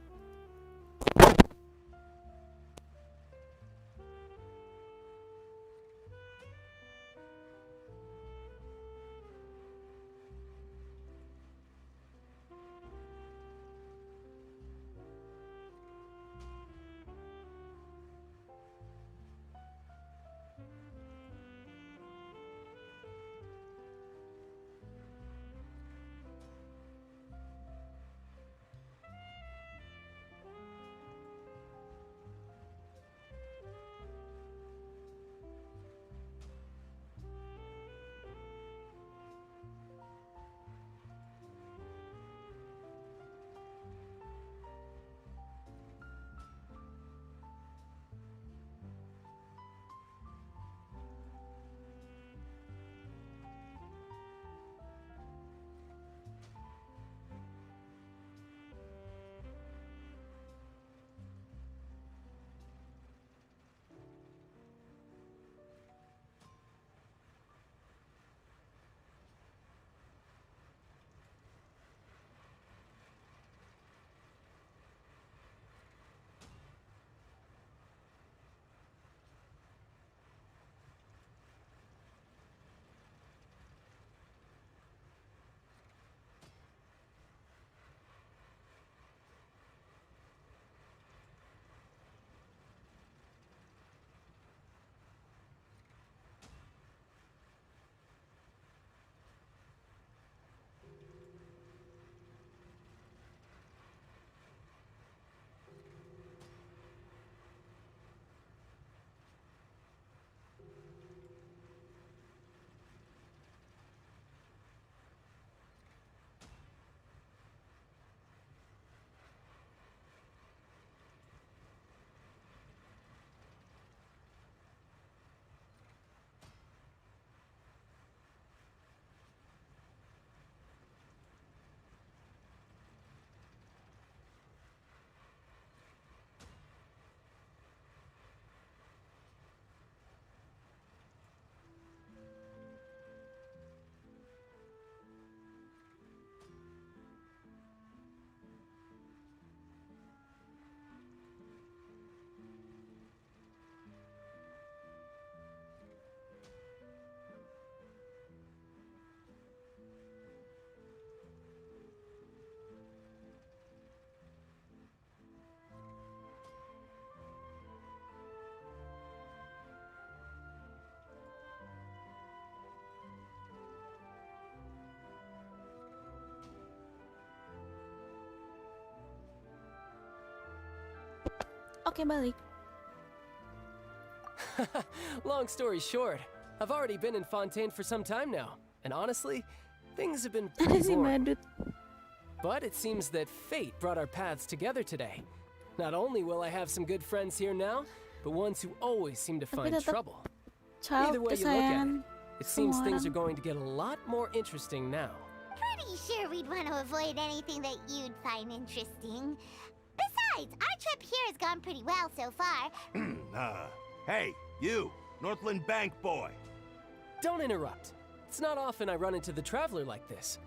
[SPEAKER 2] Oke, balik.
[SPEAKER 16] Long story short, I've already been in Fontaine for some time now, and honestly, things have been pretty boring. But it seems that fate brought our paths together today. Not only will I have some good friends here now, but ones who always seem to find trouble. Either way you look at it, it seems things are going to get a lot more interesting now.
[SPEAKER 5] Pretty sure we'd want to avoid anything that you'd find interesting. Besides, our trip here has gone pretty well so far.
[SPEAKER 15] Hey, you, Northland Bank boy.
[SPEAKER 16] Don't interrupt. It's not often I run into the Traveler like this.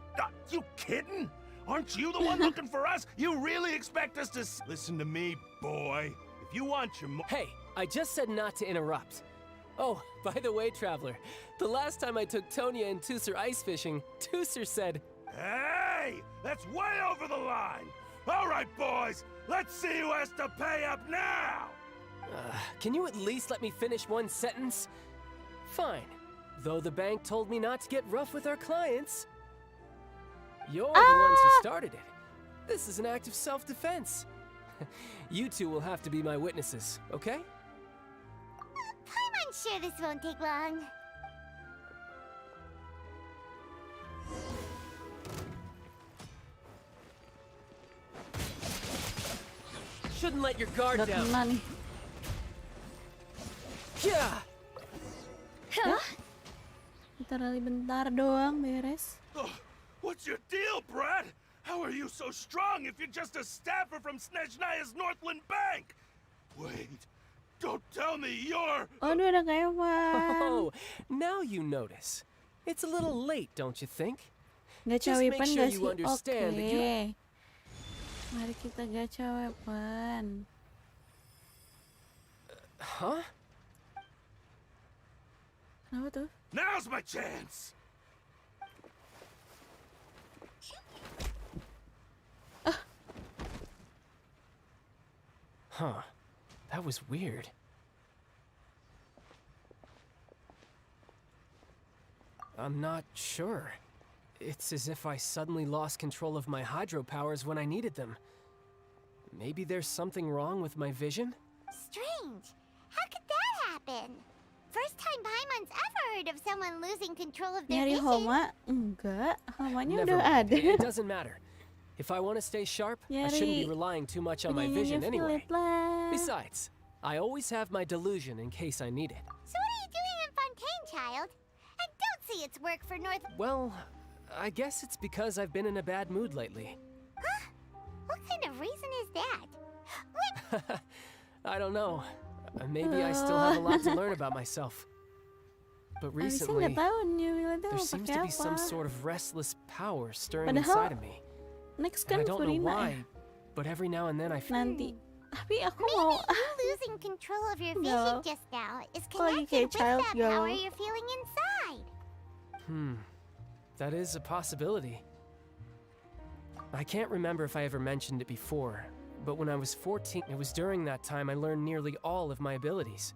[SPEAKER 15] You kidding? Aren't you the one looking for us? You really expect us to listen to me, boy? If you want your
[SPEAKER 16] Hey, I just said not to interrupt. Oh, by the way, Traveler, the last time I took Tonya and Tusser ice fishing, Tusser said...
[SPEAKER 15] Hey! That's way over the line! All right, boys, let's see who has to pay up now!
[SPEAKER 16] Can you at least let me finish one sentence? Fine. Though the bank told me not to get rough with our clients. You're the ones who started it. This is an act of self-defense. You two will have to be my witnesses, okay?
[SPEAKER 5] I'm unsure this won't take long.
[SPEAKER 16] Shouldn't let your guard down. Yeah.
[SPEAKER 2] Literally bentar doang beres.
[SPEAKER 15] What's your deal, Brad? How are you so strong if you're just a staffer from Snezhnaya's Northland Bank? Wait, Don't tell me you're...
[SPEAKER 2] Aduh, ada Evan.
[SPEAKER 16] Oh, now you notice. It's a little late, don't you think?
[SPEAKER 2] Gacha
[SPEAKER 16] Just make
[SPEAKER 2] weapon
[SPEAKER 16] sure
[SPEAKER 2] gak
[SPEAKER 16] you
[SPEAKER 2] sih?
[SPEAKER 16] understand that you...
[SPEAKER 2] Oke. Mari kita gacha weapon.
[SPEAKER 16] Huh?
[SPEAKER 2] Kenapa tuh?
[SPEAKER 15] Now's my chance!
[SPEAKER 16] Huh. That was weird. I'm not sure. It's as if I suddenly lost control of my hydro powers when I needed them. Maybe there's something wrong with my vision?
[SPEAKER 5] Strange. How could that happen? First time Paimon's ever heard of someone losing control of their
[SPEAKER 2] Nyari
[SPEAKER 5] vision.
[SPEAKER 2] Homa? Enggak, Homanya
[SPEAKER 16] Never
[SPEAKER 2] udah
[SPEAKER 16] mind.
[SPEAKER 2] ada.
[SPEAKER 16] It doesn't matter. If I want to stay sharp, I shouldn't be relying too much on my vision anyway. Besides, I always have my delusion in case I need it.
[SPEAKER 5] So what are you doing in Fontaine, child? I don't see its work for North...
[SPEAKER 16] Well, I guess it's because I've been in a bad mood lately.
[SPEAKER 5] Huh? What kind of reason is that? What?
[SPEAKER 16] I don't know. Maybe I still have a lot to learn about myself. But recently, there seems to be some sort of restless power stirring inside of me.
[SPEAKER 2] Next
[SPEAKER 16] And
[SPEAKER 2] kan
[SPEAKER 16] I don't know
[SPEAKER 2] Furina
[SPEAKER 16] why,
[SPEAKER 2] ya?
[SPEAKER 16] but every now and then I feel...
[SPEAKER 2] Nanti. Tapi aku
[SPEAKER 5] Maybe
[SPEAKER 2] mau...
[SPEAKER 5] you losing control of your vision
[SPEAKER 2] No.
[SPEAKER 5] just now is
[SPEAKER 2] Kok lagi
[SPEAKER 5] connected
[SPEAKER 2] kayak
[SPEAKER 5] with
[SPEAKER 2] child
[SPEAKER 5] that
[SPEAKER 2] girl?
[SPEAKER 5] power you're feeling inside.
[SPEAKER 16] That is a possibility. I can't remember if I ever mentioned it before, but when I was 14, it was during that time I learned nearly all of my abilities.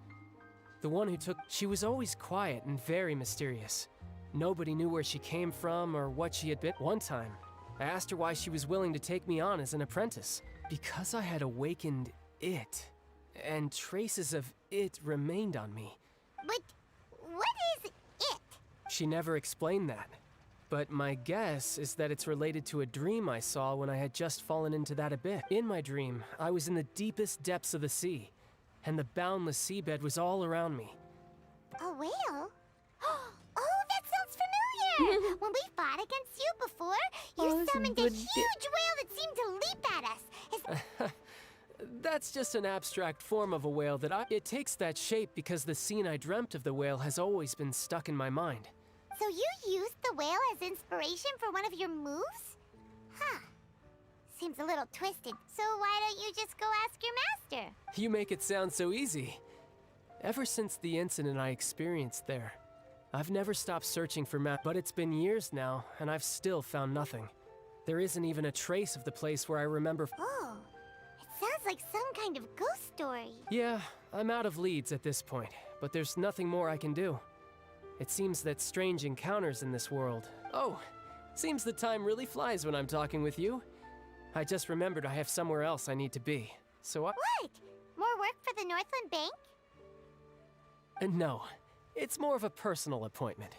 [SPEAKER 16] The one who took... She was always quiet and very mysterious. Nobody knew where she came from or what she had been. One time, I asked her why she was willing to take me on as an apprentice. Because I had awakened it, and traces of it remained on me.
[SPEAKER 5] But what is it?
[SPEAKER 16] She never explained that. But my guess is that it's related to a dream I saw when I had just fallen into that abyss. In my dream, I was in the deepest depths of the sea, and the boundless seabed was all around me.
[SPEAKER 5] A whale? Oh, that sounds familiar! When we fought against you before, you summoned a huge whale that seemed to leap at us.
[SPEAKER 16] That's just an abstract form of a whale It takes that shape because the scene I dreamt of the whale has always been stuck in my mind.
[SPEAKER 5] So you used the whale as inspiration for one of your moves? Huh. Seems a little twisted, so why don't you just go ask your master?
[SPEAKER 16] You make it sound so easy. Ever since the incident I experienced there, I've never stopped searching for but it's been years now, and I've still found nothing. There isn't even a trace of the place where I remember...
[SPEAKER 5] Oh, it sounds like some kind of ghost story.
[SPEAKER 16] Yeah, I'm out of leads at this point, but there's nothing more I can do. It seems that strange encounters in this world... Oh, seems the time really flies when I'm talking with you. I just remembered I have somewhere else I need to be, so I...
[SPEAKER 5] What? More work for the Northland Bank?
[SPEAKER 16] No, it's more of a personal appointment.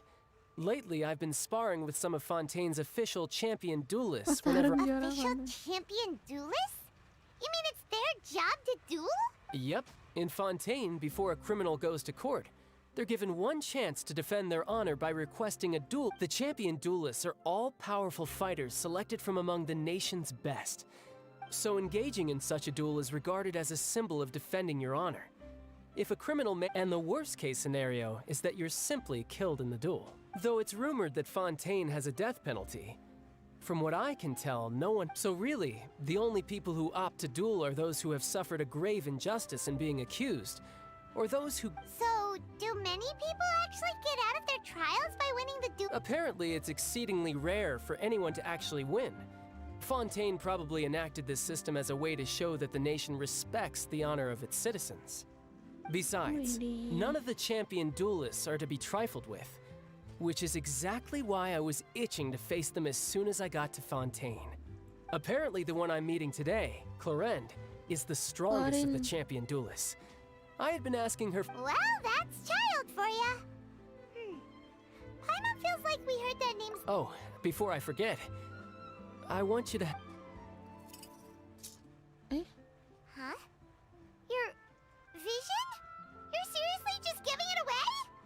[SPEAKER 16] Lately, I've been sparring with some of Fontaine's official champion duelists whenever...
[SPEAKER 5] Official champion duelists? You mean it's their job to duel?
[SPEAKER 16] Yep. In Fontaine, before a criminal goes to court, they're given one chance to defend their honor by requesting a duel. The champion duelists are all powerful fighters selected from among the nation's best. So engaging in such a duel is regarded as a symbol of defending your honor. If a criminal and the worst case scenario is that you're simply killed in the duel. Though it's rumored that Fontaine has a death penalty. From what I can tell, no one... So really, the only people who opt to duel are those who have suffered a grave injustice in being accused, or those who...
[SPEAKER 5] So, do many people actually get out of their trials by winning the duel?
[SPEAKER 16] Apparently, it's exceedingly rare for anyone to actually win. Fontaine probably enacted this system as a way to show that the nation respects the honor of its citizens. Besides, none of the champion duelists are to be trifled with, which is exactly why I was itching to face them as soon as I got to Fontaine. Apparently, the one I'm meeting today, Clarend, is the strongest of the champion duelists. I had been asking her...
[SPEAKER 5] Well, that's child for ya. Paimon feels like we heard that name...
[SPEAKER 16] Oh, before I forget, I want you to...
[SPEAKER 5] Huh? Your vision? You're seriously just giving it away?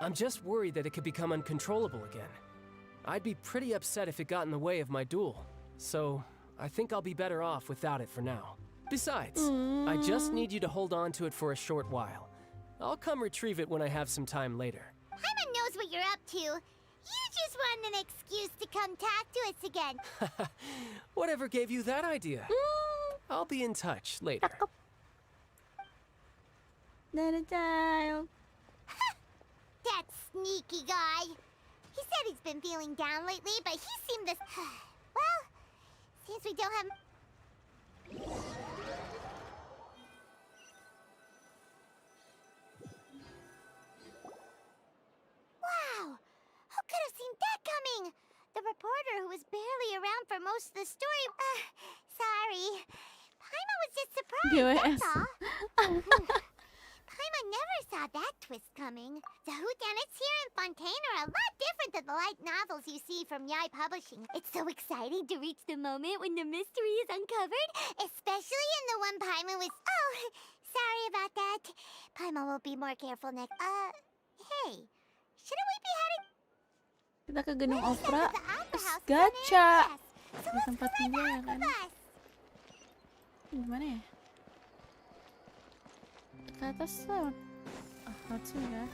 [SPEAKER 16] I'm just worried that it could become uncontrollable again. I'd be pretty upset if it got in the way of my duel, so I think I'll be better off without it for now. Besides, I just need you to hold on to it for a short while. I'll come retrieve it when I have some time later.
[SPEAKER 5] Paimon knows what you're up to. You just want an excuse to come talk to us again.
[SPEAKER 16] Whatever gave you that idea? I'll be in touch later.
[SPEAKER 2] That child.
[SPEAKER 5] That sneaky guy. He said he's been feeling down lately, but he seemed this... Well, since we don't have... Wow! Who could have seen that coming? The reporter who was barely around for most of the story... sorry. Paimon was just surprised, that's all. Paimon never saw that twist coming. The whodunits here in Fontaine are a lot different than the light novels you see from Yai Publishing. It's so exciting to reach the moment when the mystery is uncovered, especially in the one Paimon was... Oh, sorry about that. Paimon will be more careful next... hey, shouldn't we be heading...
[SPEAKER 2] Kita ke gedung opera. Gacha. Di tempat tinggal ya kan. Gimana ya? Ke atas lewat. Lewat sini ya.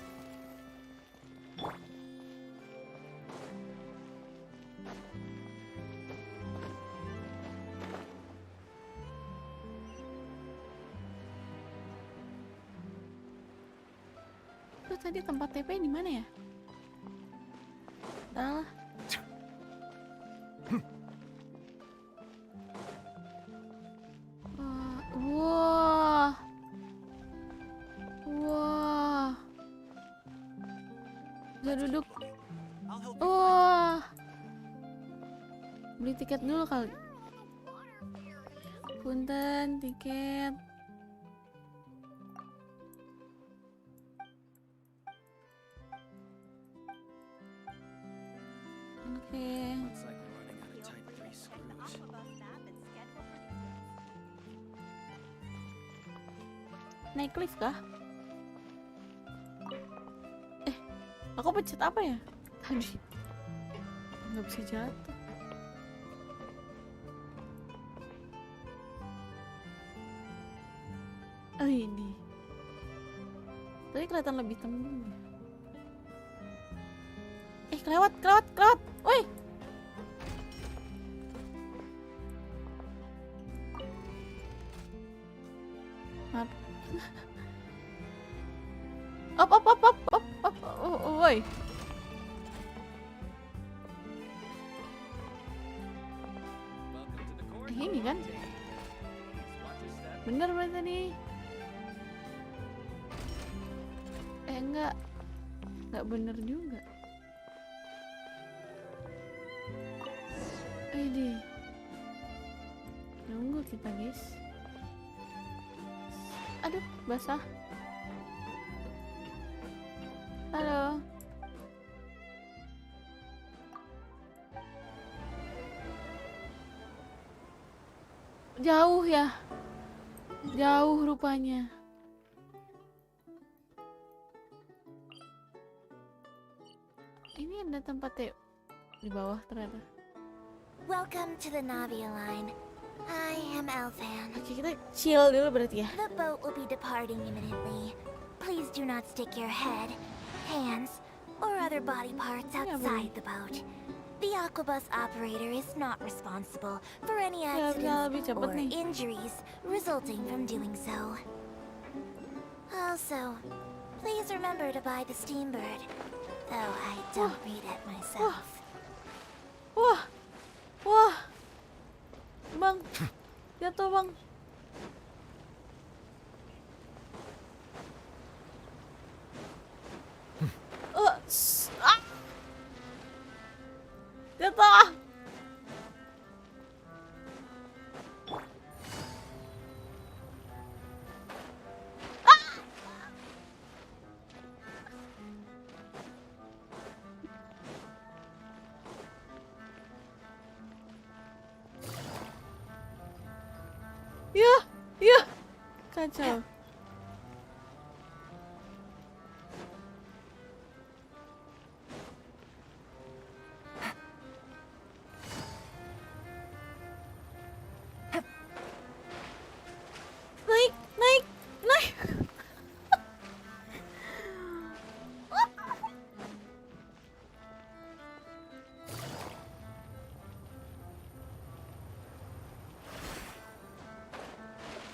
[SPEAKER 2] Tuh tadi tempat TP di mana ya? Salah. Wah. Wah. Bisa duduk. Wah. Beli tiket dulu kali. Punten, tiket. Oke. Naik lift kah? Aku pencet apa ya? Tadi nggak bisa jatuh. Oh ini. Tadi kelihatan lebih tembem. Kelewat. Woi. Maaf. Op. Woi. Ini kan? Bener berarti tadi. Enggak bener juga. Ini. Nunggu kita, guys. Aduh, basah. Halo. Jauh ya. Jauh rupanya. Ini ada tempat di bawah ternyata.
[SPEAKER 5] Welcome to the Navia line. I am Elfan.
[SPEAKER 2] Oke, kita chill dulu berarti ya.
[SPEAKER 5] The boat will be departing imminently. Please do not stick your head, hands, or other body parts outside the boat. The Aquabus operator is not responsible for any accidents or injuries resulting from doing so. Also, please remember to buy the Steambird, though I don't read it myself.
[SPEAKER 2] Wah. Bang. Jatuh, Bang. Jatuh. Ya. Kacau. Naik.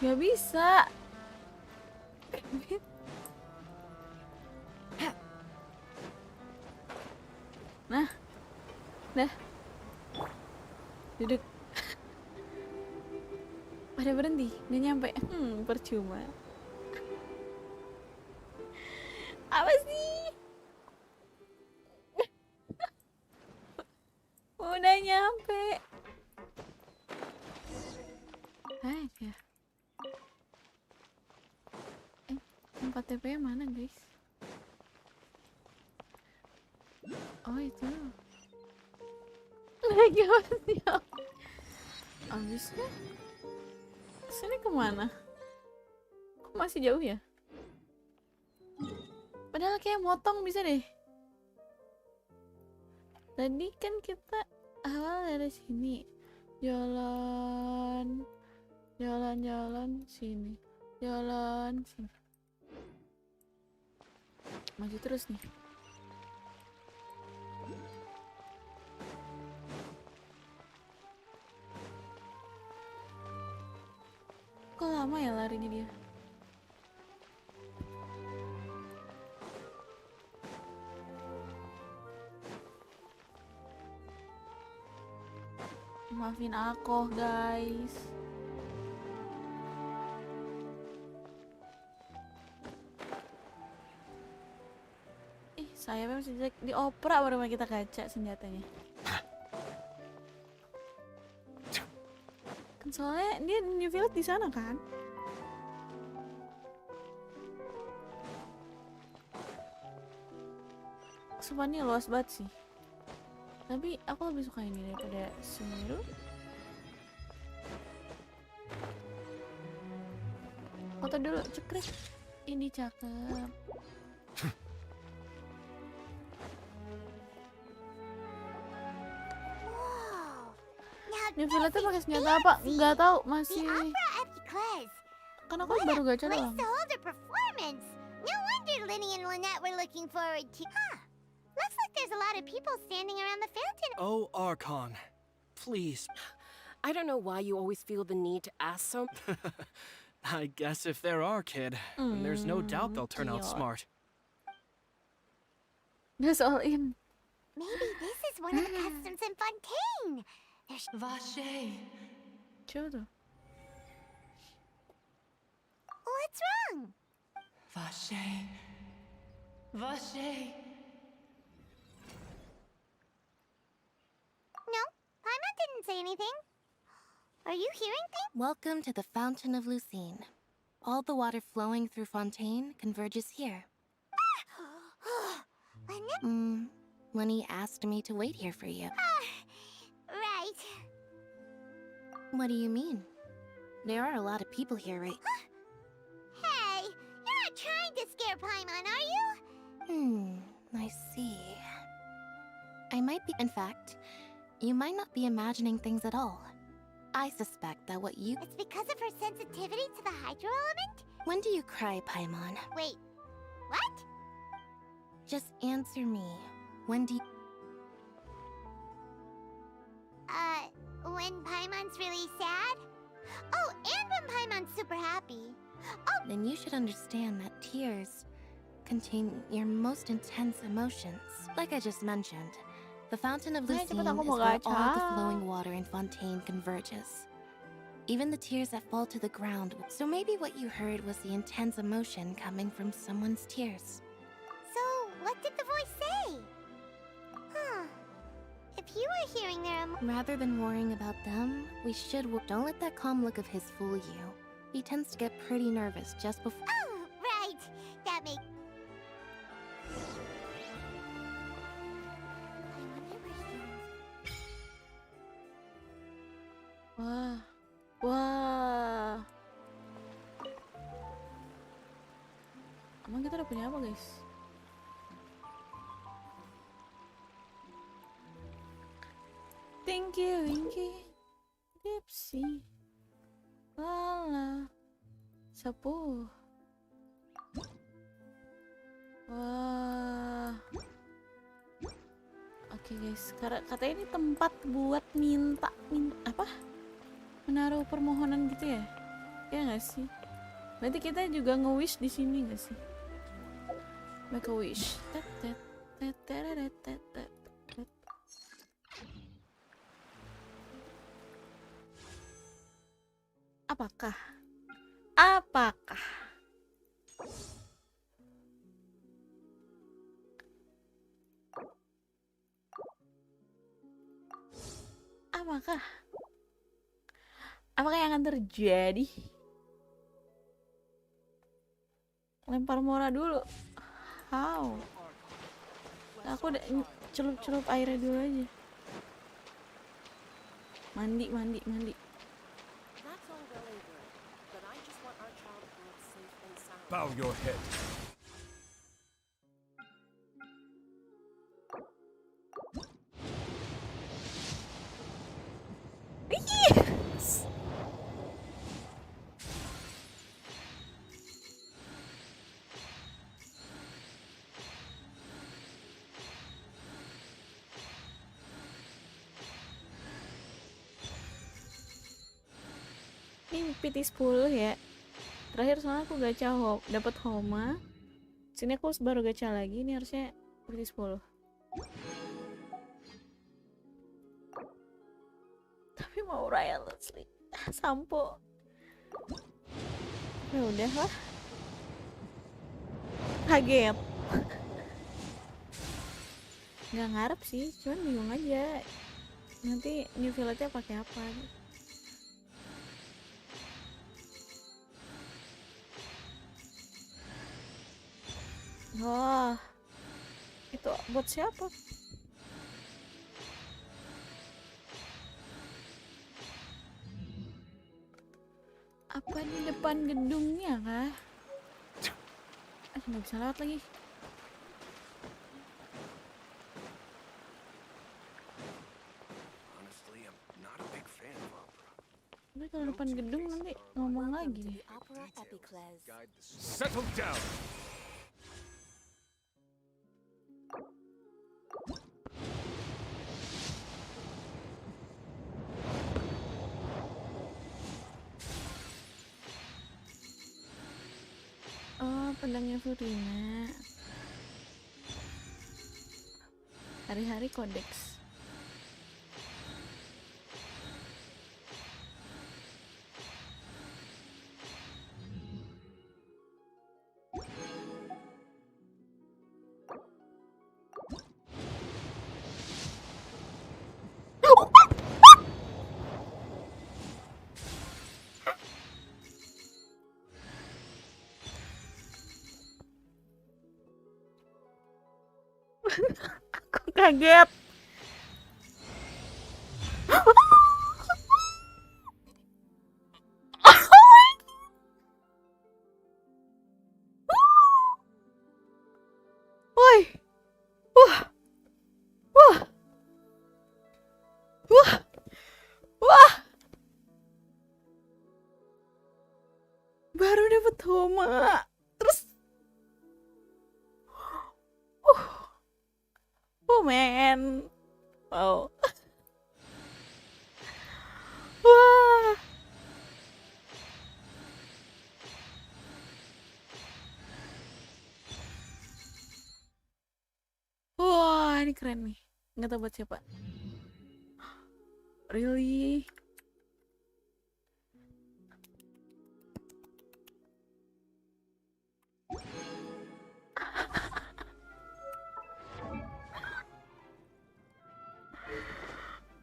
[SPEAKER 2] Gak bisa. Nah, dah, duduk. Pada berhenti, nggak nyampe. Percuma. Apa sih? Udah nyampe. Hai ya. Tempat TP mana guys? Oh itu. Lagi masih. Abisnya sini kemana? Kok masih jauh ya? Padahal kayak motong bisa deh. Tadi kan kita awal dari sini. Jalan sini. Jalan sini. Maju terus nih. Kok lama ya larinya dia? Maafin aku guys. Sayapnya masih jelek. Dioper baru kita kaca senjatanya. Kan soalnya dia new field di sana kan. Sumpah ini luas banget sih. Tapi aku lebih suka ini daripada Sumeru. Foto dulu, cekrek. Ini cakep. New Villa tuh pakai senjata apa? Nggak tahu, masih. Kan aku baru gacha doang.
[SPEAKER 5] No wonder Linny and Lynette were looking forward to. Huh. Looks like there's a lot of people standing around the fountain.
[SPEAKER 16] Oh, Archon. Please.
[SPEAKER 17] I don't know why you always feel the need to ask so.
[SPEAKER 16] I guess if they're our kid, then there's no doubt they'll turn out smart.
[SPEAKER 2] That's all in.
[SPEAKER 5] Maybe this is one of the customs in Fontaine.
[SPEAKER 18] Vache.
[SPEAKER 2] Coba.
[SPEAKER 5] What's wrong?
[SPEAKER 18] Vache. Vache.
[SPEAKER 5] No, Paimon didn't say anything. Are you hearing things?
[SPEAKER 7] Welcome to the Fountain of Lucine. All the water flowing through Fontaine converges here. Lenny asked me to wait here for you.
[SPEAKER 5] Right.
[SPEAKER 7] What do you mean? There are a lot of people here, right?
[SPEAKER 5] Hey, you're not trying to scare Paimon, are you?
[SPEAKER 7] I see. I might be. In fact, you might not be imagining things at all. I suspect that what you.
[SPEAKER 5] It's because of her sensitivity to the hydro element?
[SPEAKER 7] When do you cry, Paimon?
[SPEAKER 5] Wait, what?
[SPEAKER 7] Just answer me. When do you.
[SPEAKER 5] When Paimon's really sad? Oh, and when Paimon's super happy. Oh!
[SPEAKER 7] Then you should understand that tears contain your most intense emotions. Like I just mentioned, the Fountain of Lucine is where all the flowing water in Fontaine converges. Even the tears that fall to the ground. So maybe what you heard was the intense emotion coming from someone's tears.
[SPEAKER 5] So, what did the voice say? Huh. If you were hearing their
[SPEAKER 7] Rather than worrying about them, we should don't let that calm look of his fool you. He tends to get pretty nervous just before.
[SPEAKER 5] Oh, right. That makes.
[SPEAKER 2] Wah. Wah. Emang kita udah punya apa, guys? Thank you, Winky. Dipsy. Lala. Sapu. Wah. Oke guys, katanya ini tempat buat minta apa? Menaruh permohonan gitu ya? Ya nggak sih? Berarti kita juga nge-wish di sini nggak sih? Make a wish. Apakah? Apakah? Apakah? Apakah yang akan terjadi? Lempar Mora dulu. How? Aku udah celup-celup airnya dulu aja. Mandi.
[SPEAKER 3] Bow your head.
[SPEAKER 2] Yes. Ini PT 10 ya. Terakhir soalnya aku gacha dapat Homa. Sini aku baru gacha lagi. Ini harusnya PT 10. Tapi mau Royalistly sampo. Ya udah lah. Kaget. Nggak ngarep sih, cuman bingung aja. Nanti new filletnya pakai apa? Wah, itu buat siapa? Apa di depan gedungnya kah? Nggak bisa lewat lagi. Tapi kalau depan gedung nanti ngomong lagi.
[SPEAKER 3] Settle down.
[SPEAKER 2] Oh, pedangnya Furina. Hari-hari kodeks. Aku kaget. Woi. Wah. Wah. Wah. Wah. Baru dapat Homa. Terus oh man. Wow. Wah. Wah, ini keren nih. Nggak tahu buat siapa. Really?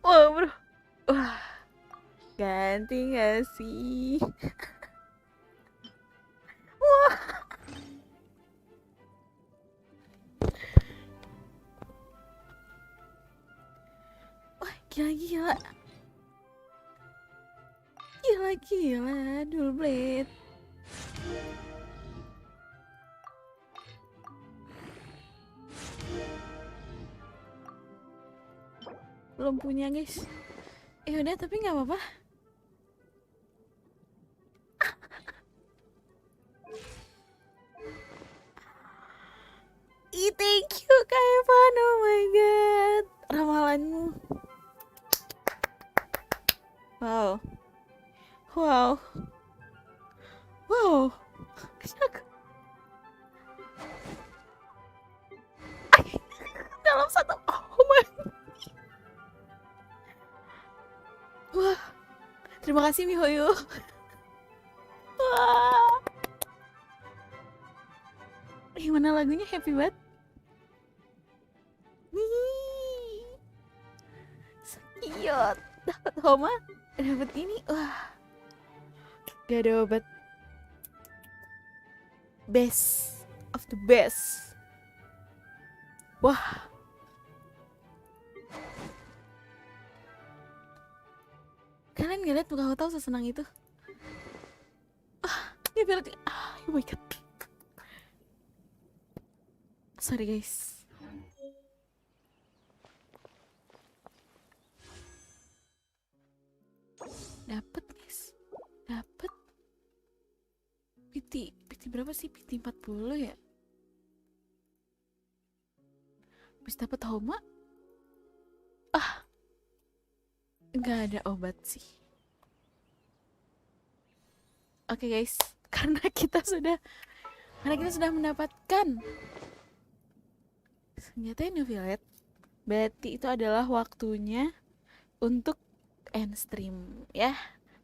[SPEAKER 2] Wah, bro. Wah. Ganti nggak sih? Wah. Wah, gila. Gila, dual blade. Belum punya guys. Udah tapi nggak apa-apa. Thank you Kak Evan, oh my god, ramalanmu. Wow. Terima kasih Mihoyo. Wah. Gimana lagunya, happy banget. Cute. Dapat Homa, dapat ini. Wah. Gak ada obat. Best of the best. Wah. Kalian gak liat muka aku tahu sesenang itu? Dia bilang, oh my god. Sorry guys. Dapet guys. Dapet. PT berapa sih? PT 40 ya? Habis dapet Homa? Nggak ada obat sih. Oke guys, karena kita sudah mendapatkan senjata New Violet, berarti itu adalah waktunya untuk end stream ya.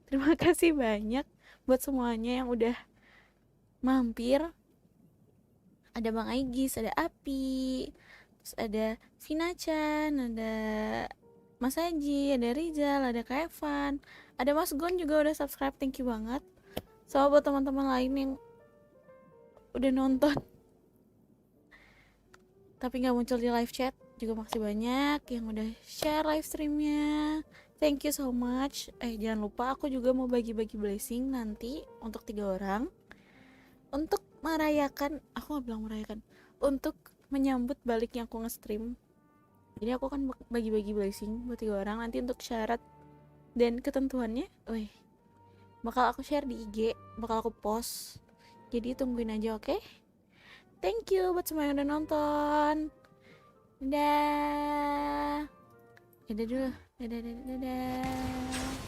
[SPEAKER 2] Terima kasih banyak buat semuanya yang udah mampir. Ada Bang Aigis, ada Api, terus ada Vina-chan, ada Mas Haji, ada Rizal, ada Kak Evan, ada Mas Gon juga udah subscribe, thank you banget. Sama buat teman-teman lain yang udah nonton tapi nggak muncul di live chat juga, makasih banyak yang udah share live streamnya, thank you so much. Jangan lupa aku juga mau bagi-bagi blessing nanti untuk 3 orang untuk merayakan, aku nggak bilang merayakan, untuk menyambut baliknya aku nge-stream. Jadi aku akan bagi-bagi blessing buat 3 orang nanti. Untuk syarat dan ketentuannya, bakal aku share di IG, bakal aku post. Jadi tungguin aja, oke? Thank you buat semua yang udah nonton. Dadah. Dadah dulu. Dadah.